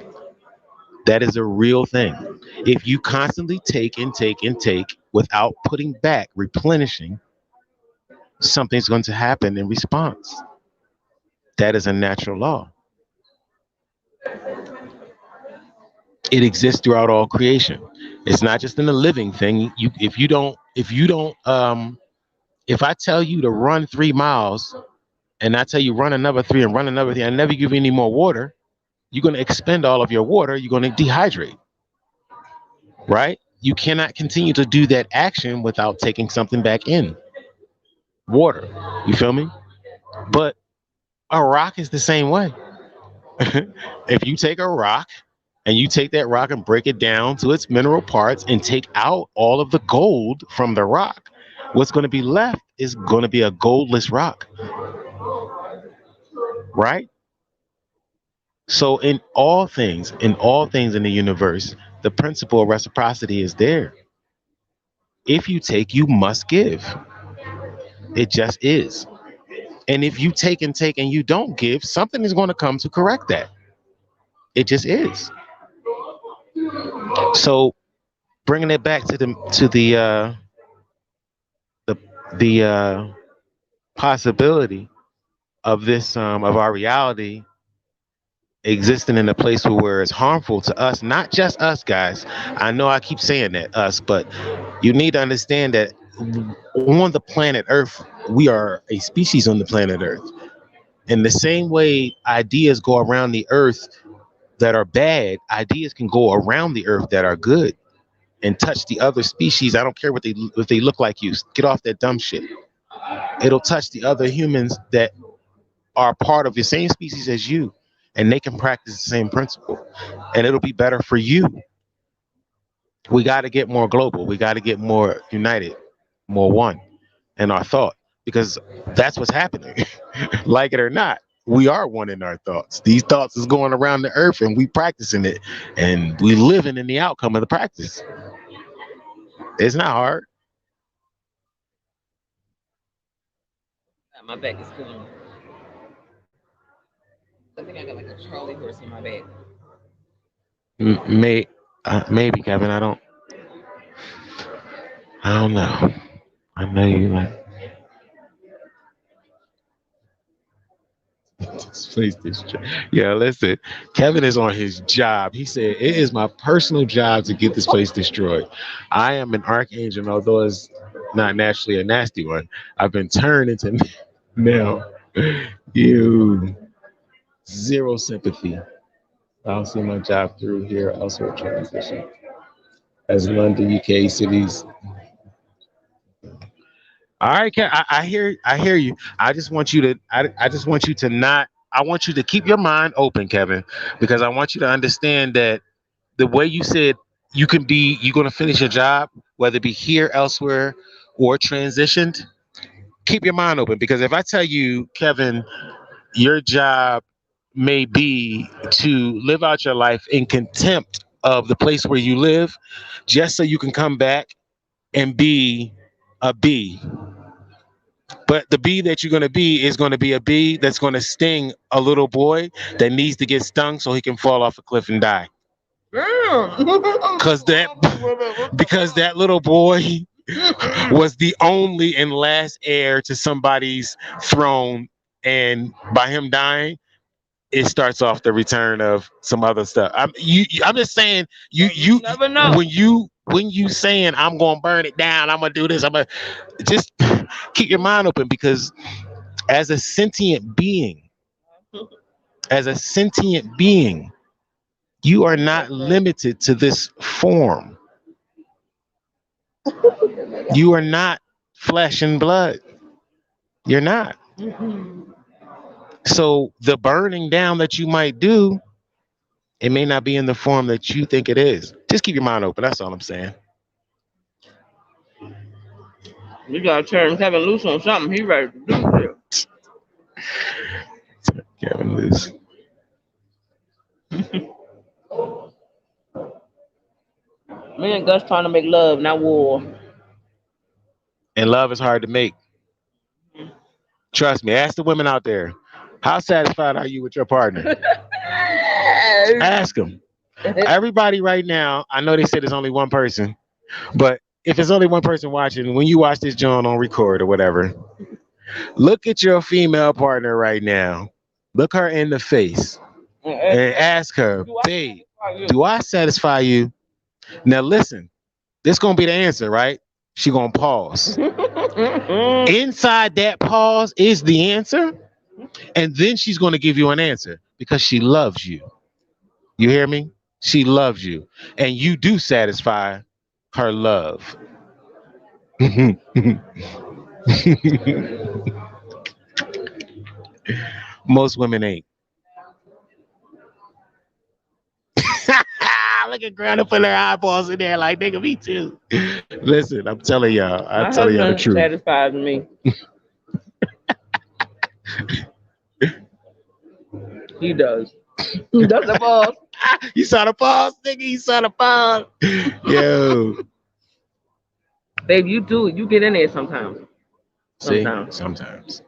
That is a real thing. If you constantly take and take and take without putting back, replenishing, something's going to happen in response. That is a natural law. It exists throughout all creation. It's not just in the living thing. If I tell you to run 3 miles and I tell you run another three and run another three, I never give you any more water, you're going to expend all of your water. You're going to dehydrate, right? You cannot continue to do that action without taking something back in water. You feel me? But a rock is the same way. If you take a rock and you take that rock and break it down to its mineral parts and take out all of the gold from the rock, what's going to be left is going to be a goldless rock, right? So in all things in the universe, the principle of reciprocity is there. If you take, you must give. It just is. And if you take and you don't give, something is going to come to correct that. It just is. So bringing it back to the possibility of this of our reality existing in a place where it's harmful to us, not just us guys. I know I keep saying that us, but you need to understand that on the planet Earth, we are a species on the planet Earth. In the same way ideas go around the Earth that are bad, ideas can go around the Earth that are good and touch the other species. I don't care what they if they look like you. Get off that dumb shit. It'll touch the other humans that are part of the same species as you, and they can practice the same principle, and it'll be better for you. We got to get more global. We got to get more united, more one in our thought, because that's what's happening. Like it or not, we are one in our thoughts. These thoughts is going around the earth, and we practicing it, and we living in the outcome of the practice. It's not hard. My back is killing me. I think I got like a Charlie horse in my back. Maybe Kevin. I don't know. I know you like this place destroyed. Yeah, listen. Kevin is on his job. He said it is my personal job to get this place destroyed. I am an archangel, and although it's not naturally a nasty one. I've been turned into now. You zero sympathy. I don't see my job through here. Also a transition as London, UK cities. All right, I hear you. I just want you to not. I want you to keep your mind open, Kevin, because I want you to understand that the way you said you're going to finish your job, whether it be here, elsewhere, or transitioned. Keep your mind open because if I tell you, Kevin, your job may be to live out your life in contempt of the place where you live, just so you can come back and be a bee. But the bee that you're going to be is going to be a bee that's going to sting a little boy that needs to get stung so he can fall off a cliff and die. Because that because that little boy was the only and last heir to somebody's throne, and by him dying, it starts off the return of some other stuff. I'm just saying you Never know. when you saying I'm gonna burn it down, I'm gonna do this, I'm gonna just keep your mind open because as a sentient being, as a sentient being, you are not limited to this form. You are not flesh and blood. You're not. So the burning down that you might do It may not be in the form that you think it is. Just keep your mind open. That's all I'm saying. You gotta turn Kevin loose on something. He ready to do Kevin Lewis. shit. Me and Gus trying to make love, not war. And love is hard to make. Trust me. Ask the women out there. How satisfied are you with your partner? Ask them. Everybody right now, I know they said there's only one person, but if there's only one person watching, when you watch this John on record or whatever, look at your female partner right now. Look her in the face and ask her, babe, do I satisfy you? Now listen, this gonna be the answer, right? She gonna pause. Inside that pause is the answer, and then she's gonna give you an answer because she loves you. You hear me? She loves you, and you do satisfy her love. Most women ain't. Look at Grandma putting her eyeballs in there like nigga, me too. Listen, I'm telling y'all, I'm My telling y'all the husband truth. satisfies me. He does. He does the balls. You saw the pause, nigga. You saw the pause. Yo, Babe, you do. You get in there sometimes. see, Sometimes. sometimes.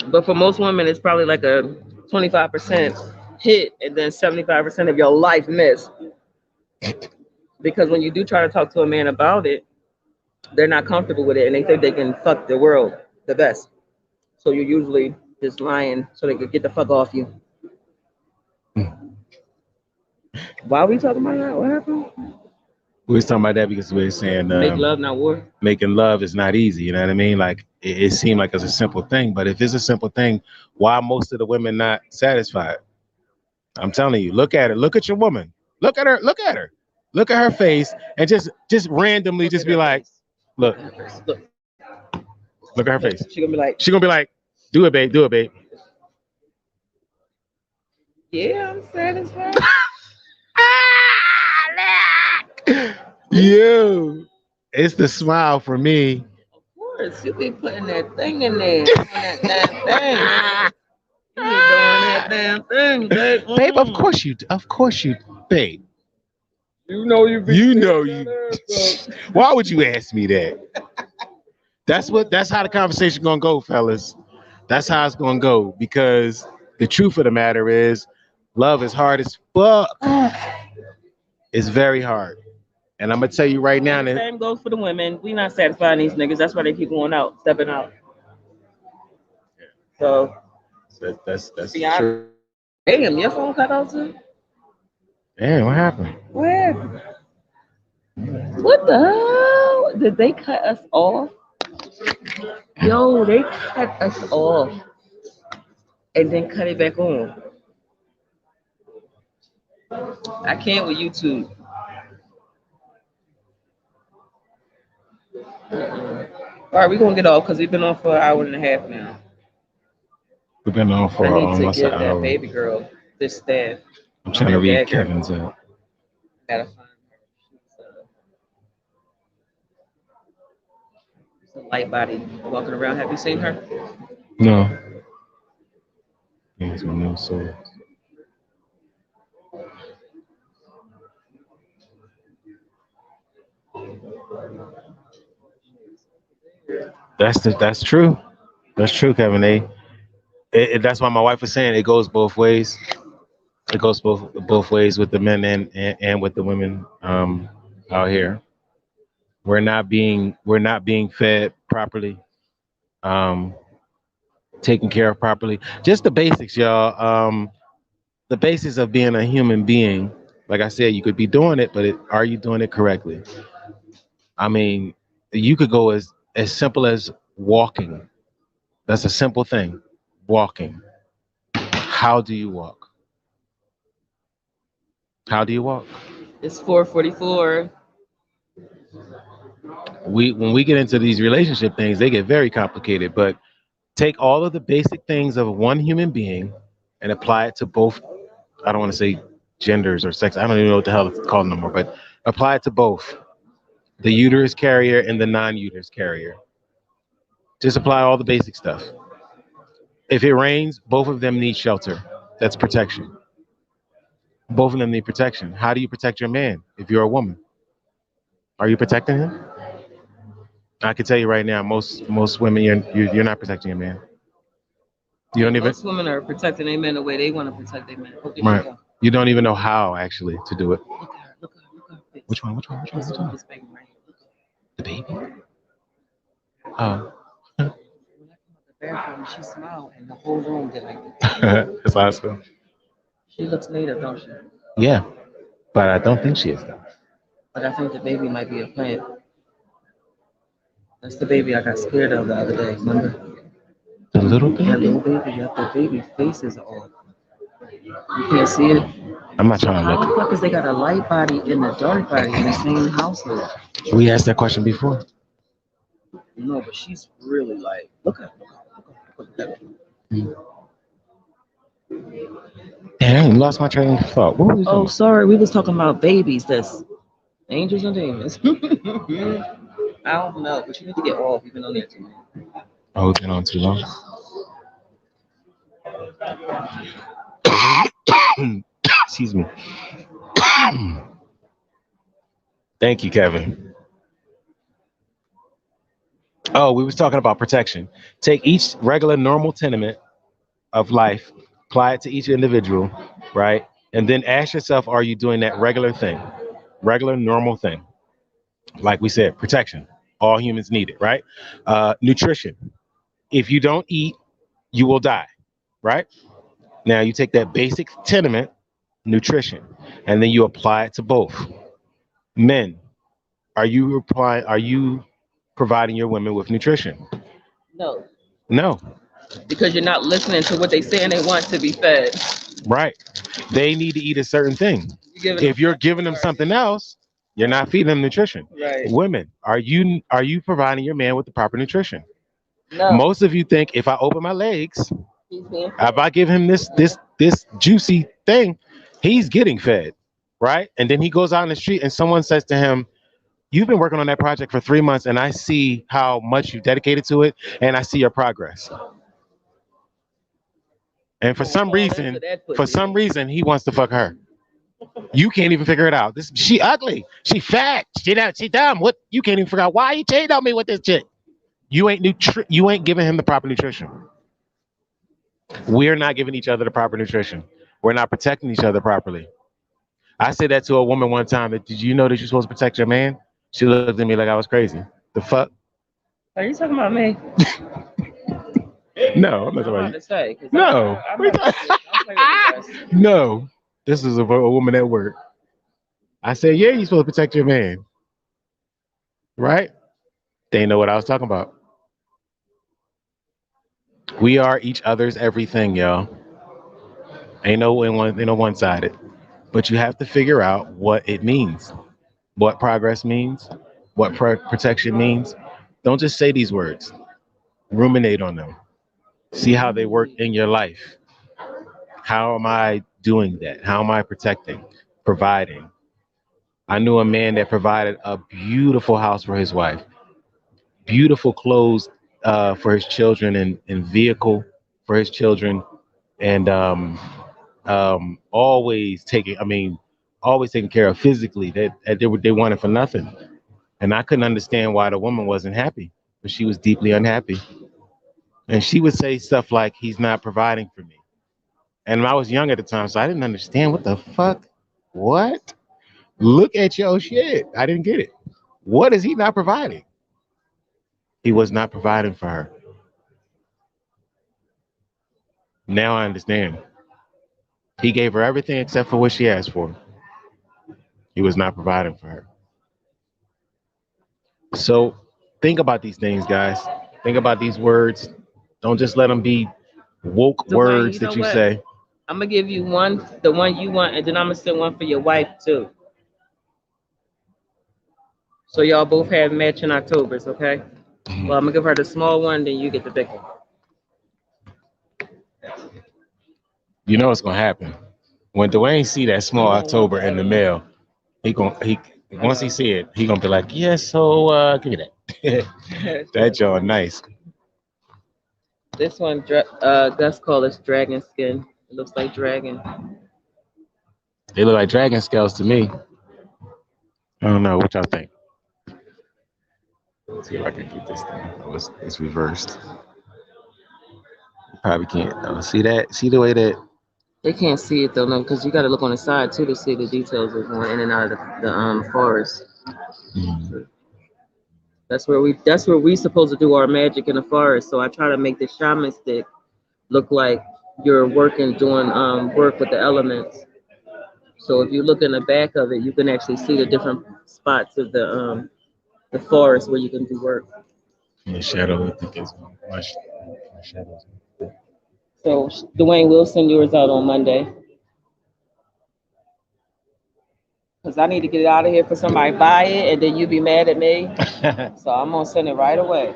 But for most women, it's probably like a 25% hit and then 75% of your life miss. Because when you do try to talk to a man about it, they're not comfortable with it and they think they can fuck the world the best. So you're usually just lying so they could get the fuck off you. Why are we talking about that? What happened? We was talking about that because we were saying Make love, not war. making love is not easy. You know what I mean? Like it seemed like it's a simple thing, but if it's a simple thing, why most of the women not satisfied? I'm telling you, look at her. Look at your woman. Look at her. Look at her. Look at her face, and just randomly Look just at be her like, face. look, Look at her face. Look. look at her Look. face. She gonna be like, She gonna be like, do it, babe. Do it, babe. yeah, I'm satisfied. Yo, it's the smile for me. Of course, you be putting that thing in there, doing that damn thing. You be doing that damn thing, babe. Babe, of course you, babe. You know you be You know tearing you. that ass up. Why would you ask me that? That's how the conversation gonna go, fellas. That's how it's gonna go because the truth of the matter is, love is hard as fuck. It's very hard, and I'm gonna tell you right now And the that same goes for the women. We not satisfying these niggas. That's why they keep going out, stepping out. So, that's be honest. true. Damn, your phone cut out too? Damn, what happened? Where? What the hell? Did they cut us off? Yo, they cut us off and then cut it back on. I can't with YouTube. All right, we're gonna get off because we've been on for an hour and a half now. We've been on I for need to almost an give that hour. baby girl this staff. I'm trying to read Dagger. Kevin's up. Gotta find her. She's a light body walking around. Have you seen her? No. He's one of those souls. That's true. That's true, Kevin A. That's why my wife was saying it goes both ways. It goes both ways with the men and with the women out here. We're not being fed properly, um, taken care of properly. Just the basics, y'all. The basics of being a human being. Like I said, you could be doing it, but are you doing it correctly? I mean, you could go as simple as walking. That's a simple thing. Walking. How do you walk? How do you walk? It's 4:44. We when we get into these relationship things, they get very complicated. But take all of the basic things of one human being and apply it to both. I don't want to say genders or sex. I don't even know what the hell it's called no more, but apply it to both the uterus carrier and the non-uterus carrier. Just apply all the basic stuff. If it rains, both of them need shelter. That's protection. Both of them need protection. How do you protect your man if you're a woman? Are you protecting him? I can tell you right now, most women, you're not protecting your man. You Yeah, don't even most women are protecting their men the way they want to protect their men. Oh, there she right. go. You don't even know how actually to do it. Look at her. Look at her. Look at her face. Which one? Which one? Which one? This Which one, one? this baby right here. Look at The baby. her. Oh, When I came out the bathroom, she smiled, and the whole room did like this. that's awesome. She looks native, don't she? Yeah, but I don't think she is though. But I think the baby might be a plant. That's the baby I got scared of the other day. Remember? The little That baby. little baby. Yep, the baby faces are off. You can't see it. I'm not So trying to how the look. fuck is they got a light body and a dark body in the same household? We asked that question before. No, but she's really like, look at her. Look at her. Damn, I lost my train of thought. What were we Oh, talking sorry, we was talking about babies. That's angels and demons. I don't know, but you need to get off. You've been on there too long. about? Oh, we've been on too long. Excuse me. Thank you, Kevin. Oh, we was talking about protection. Take each regular normal tenement of life, apply it to each individual, right? And then ask yourself, are you doing that regular thing? Regular normal thing. Like we said, protection. All humans need it, right? Nutrition. If you don't eat, you will die, right? Now you take that basic tenement, nutrition, and then you apply it to both. Men, are you providing your women with nutrition? No, No. because you're not listening to what they saying they want to be fed. Right. They need to eat a certain thing. You're giving them If you're something giving them garbage. something else, you're not feeding them nutrition. Right. Women, are you providing your man with the proper nutrition? No, Most of you think if I open my legs, he's being if fed. I give him this juicy thing, he's getting fed, right? And then he goes out in the street and someone says to him, "You've been working on that project for 3 months, and I see how much you've dedicated to it, and I see your progress." And You're gonna fall into that for pussy. some reason, he wants to fuck her. You can't even figure it out. This she ugly. She fat. She dumb. What you can't even figure out why you cheating on me with this chick. You ain't giving him the proper nutrition. We're not giving each other the proper nutrition. We're not protecting each other properly. I said that to a woman one time. That did you know that you're supposed to protect your man? She looked at me like I was crazy. The fuck? Are you talking about me? No, I'm not I'm talking about about to you. say, because No. I'm not with you. Don't play with me, guys. No. This is a woman at work. I said, yeah, you're supposed to protect your man, right? They know what I was talking about. We are each other's everything, y'all. Ain't no one sided. But you have to figure out what it means, what progress means, what protection means. Don't just say these words. Ruminate on them. See how they work in your life. How am I doing that? How am I protecting, providing? I knew a man that provided a beautiful house for his wife, beautiful clothes for his children, and vehicle for his children, and always taking care of physically. They wanted for nothing, and I couldn't understand why the woman wasn't happy, but she was deeply unhappy, and she would say stuff like, "He's not providing for me," and I was young at the time, so I didn't understand what the fuck. What? Look at your shit. I didn't get it. What is he not providing? He was not providing for her. Now I understand. He gave her everything except for what she asked for. He was not providing for her. So think about these things, guys. Think about these words. Don't just let them be woke Dwayne, words you know that you what? say. I'm gonna give you one, the one you want, and then I'm gonna send one for your wife too. So y'all both have matching Octobers, okay? Well, I'm gonna give her the small one, then you get the big one. You know what's gonna happen When Dwayne see that small October in the mail, he once he see it, he gonna be like, yes, so give me that. That John nice. This one, Gus call is dragon skin. It looks like dragon. They look like dragon scales to me. I don't know what y'all think. Let's see if I can get this thing. Oh, it's reversed. Probably can't. Oh, see that? See the way that? They can't see it though, no, because you got to look on the side too to see the details of going in and out of the forest. Mm. That's where we supposed to do our magic in the forest. So I try to make the shaman stick look like you're working doing work with the elements. So if you look in the back of it, you can actually see the different spots of the forest where you can do work. The shadow, I think is my shadows. So Dwayne will send yours out on Monday because I need to get it out of here for somebody to buy it, and then you be mad at me. So I'm gonna send it right away.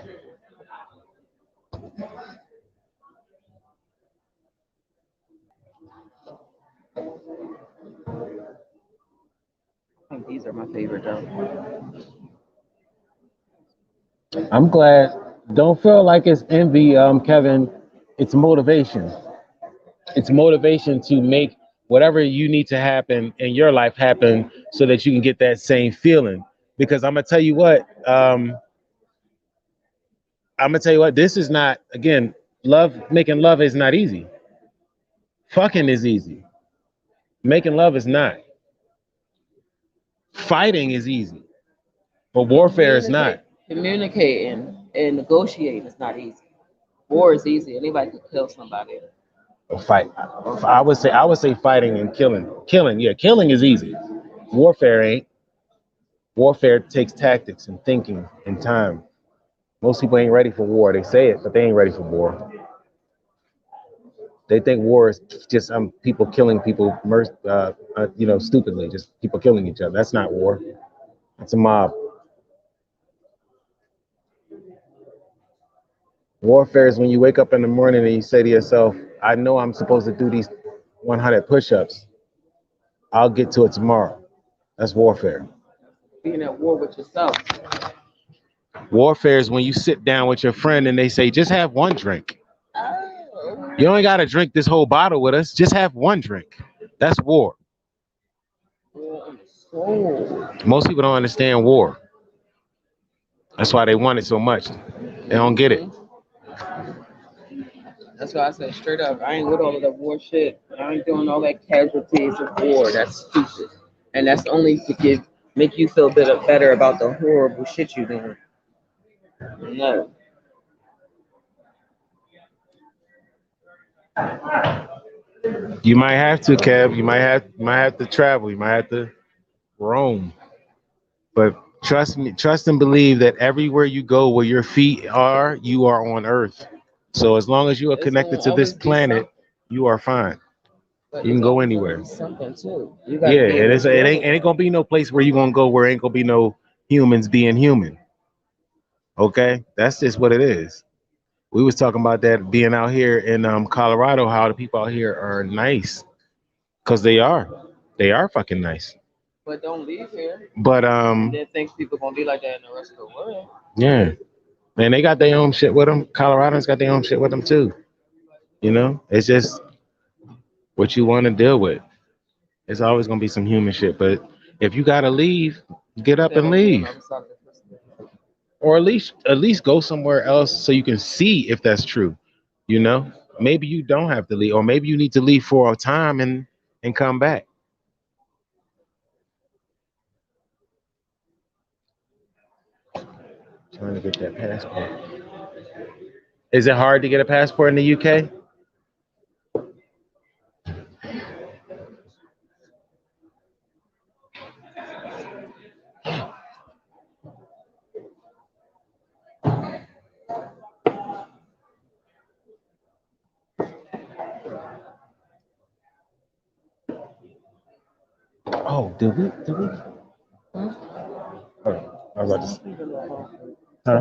I think these are my favorite though. I'm glad. Don't feel like it's envy, Kevin. It's motivation. It's motivation to make whatever you need to happen in your life happen so that you can get that same feeling. Because I'm gonna tell you what, this is not again, making love is not easy. Fucking is easy. Making love is not. Fighting is easy. But warfare is not. Communicating and negotiating is not easy. War is easy. Anybody can kill somebody. Fight. I would say fighting and killing. Killing, yeah, killing is easy. Warfare ain't. Warfare takes tactics and thinking and time. Most people ain't ready for war. They say it, but they ain't ready for war. They think war is just people killing people, stupidly, just people killing each other. That's not war. That's a mob. Warfare is when you wake up in the morning and you say to yourself, "I know I'm supposed to do these 100 push-ups. I'll get to it tomorrow." That's warfare. Being at war with yourself. Warfare is when you sit down with your friend and they say, "Just have one drink. You only got to drink this whole bottle with us. Just have one drink." That's war. Most people don't understand war. That's why they want it so much. They don't get it. That's why I said straight up, I ain't with all of that war shit. I ain't doing all that casualties of war. That's stupid. And that's only to make you feel better about the horrible shit you doing. No. You might have to, Kev. You might have to travel. You might have to roam. But trust me, trust and believe that everywhere you go, where your feet are, you are on Earth. So as long as you are It's connected gonna to this always be planet, you are fine. but You it's can go always gonna anywhere. be something too. You Yeah, gotta be able to deal with it ain't it. gonna be no place where you gonna go where ain't gonna be no humans being human. Okay, that's just what it is. We was talking about that being out here in Colorado, how the people out here are nice, cause they are fucking nice. But don't leave here. But And then think people gonna be like that in the rest of the world. yeah, man, they got their own shit with them. Coloradans got their own shit with them too. It's just what you want to deal with. It's always gonna be some human shit. But if you gotta leave, get up They're and gonna be on the leave, other side of the crystal. or at least go somewhere else so you can see if that's true. You know, maybe you don't have to leave, or maybe you need to leave for a time and come back. Trying to get that passport. Is it hard to get a passport in the UK? Oh, did we? Did we? Oh, I was about to. Huh?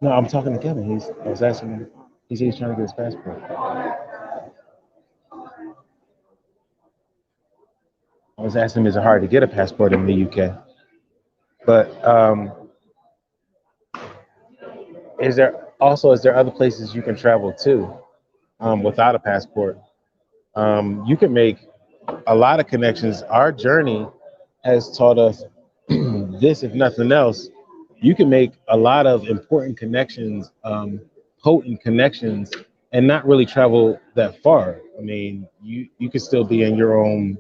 No, I'm talking to Kevin. I was asking him. He said he's trying to get his passport. was asking him, is it hard to get a passport in the UK? But is there other places you can travel to without a passport? You can make a lot of connections. Our journey has taught us this, if nothing else. You can make a lot of important connections, potent connections, and not really travel that far. I mean, you could still be in your own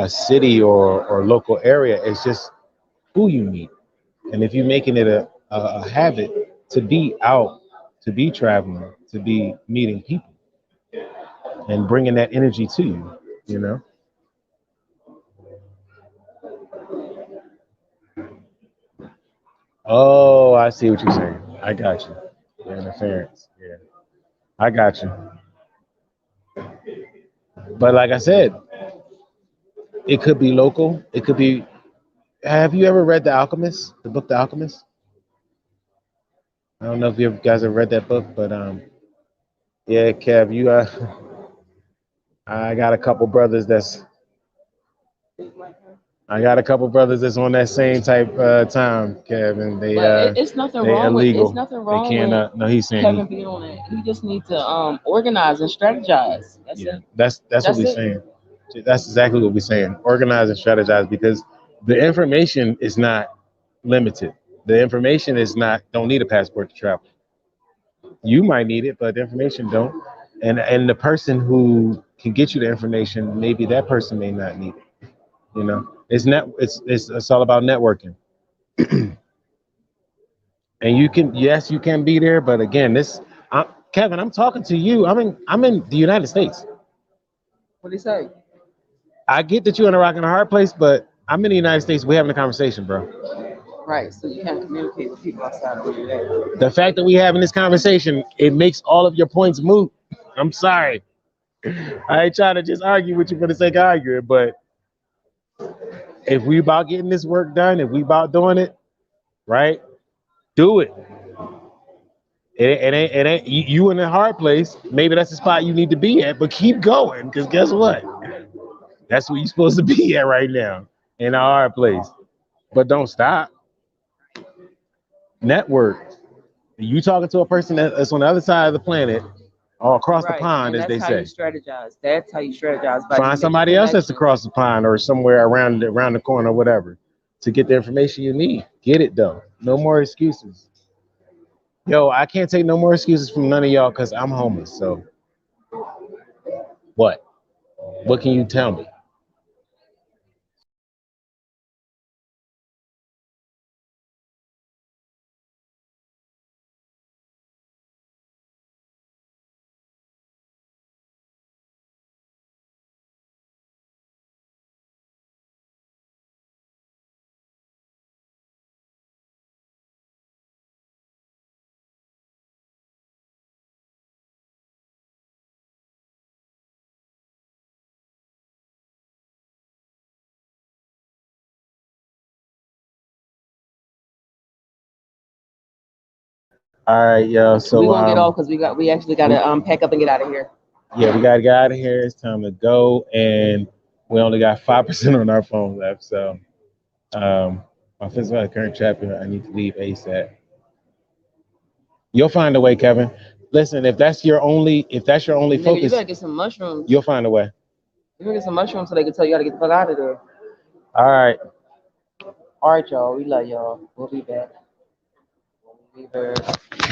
city or local area. It's just who you meet. And if you're making it a habit to be out, to be traveling, to be meeting people and bringing that energy to you, you know? Oh, I see what you're saying. I got you. The interference. Yeah, I got you. But like I said, it could be local. It could be. Have you ever read The Alchemist, the book The Alchemist? I don't know if you guys have read that book, but yeah, Kev, you I got a couple brothers that's I got a couple brothers that's on that same type time, Kevin. But it's nothing They wrong with it's illegal. nothing They wrong can't. with No, he's saying Kevin being on it. He just needs to organize and strategize. That's yeah. it. That's what That's we're it. saying. That's exactly what we're saying. Organize and strategize because the information is not limited. The information is not. Don't need a passport to travel. You might need it, but the information don't. And the person who can get you the information, maybe that person may not need it. You know, it's all about networking. And you can, yes, you can be there, but again, Kevin, I'm talking to you. I'm in the United States. What do you say? I get that you're in a rock and a hard place, but I'm in the United States. We're having a conversation, bro. Right. So you can't communicate with people outside of where you're at. The fact that we having this conversation, it makes all of your points moot. I'm sorry. I ain't trying to just argue with you for the sake of arguing, but if we about getting this work done, if we about doing it, right, do it. It ain't you in a hard place. Maybe that's the spot you need to be at, but keep going, because guess what? That's where you're supposed to be at right now, in a hard place. But don't stop. Network. You talking to a person that's on the other side of the planet, or across the Right. pond, And as that's they how you say. strategize. That's how you strategize by you Find making somebody else that's connections. across the pond or somewhere around the corner, or whatever, to get the information you need. Get it though. No more excuses. Yo, I can't take no more excuses from none of y'all because I'm homeless. So what? What can you tell me? All right, yo. We're So gonna get off because we actually we, gotta pack up and get out of here. yeah, we gotta get out of here. It's time to go, and we only got 5% on our phone left. So um, my physical current chapter, I need to leave ASAP. You'll find a way, Kevin. Listen, if that's your only Nigga, you focus, better get some mushrooms. you'll find a way. You better get some mushrooms so they can tell you how to get the fuck out of there. All right. All right, y'all. We love y'all. We'll be back. We'll be back.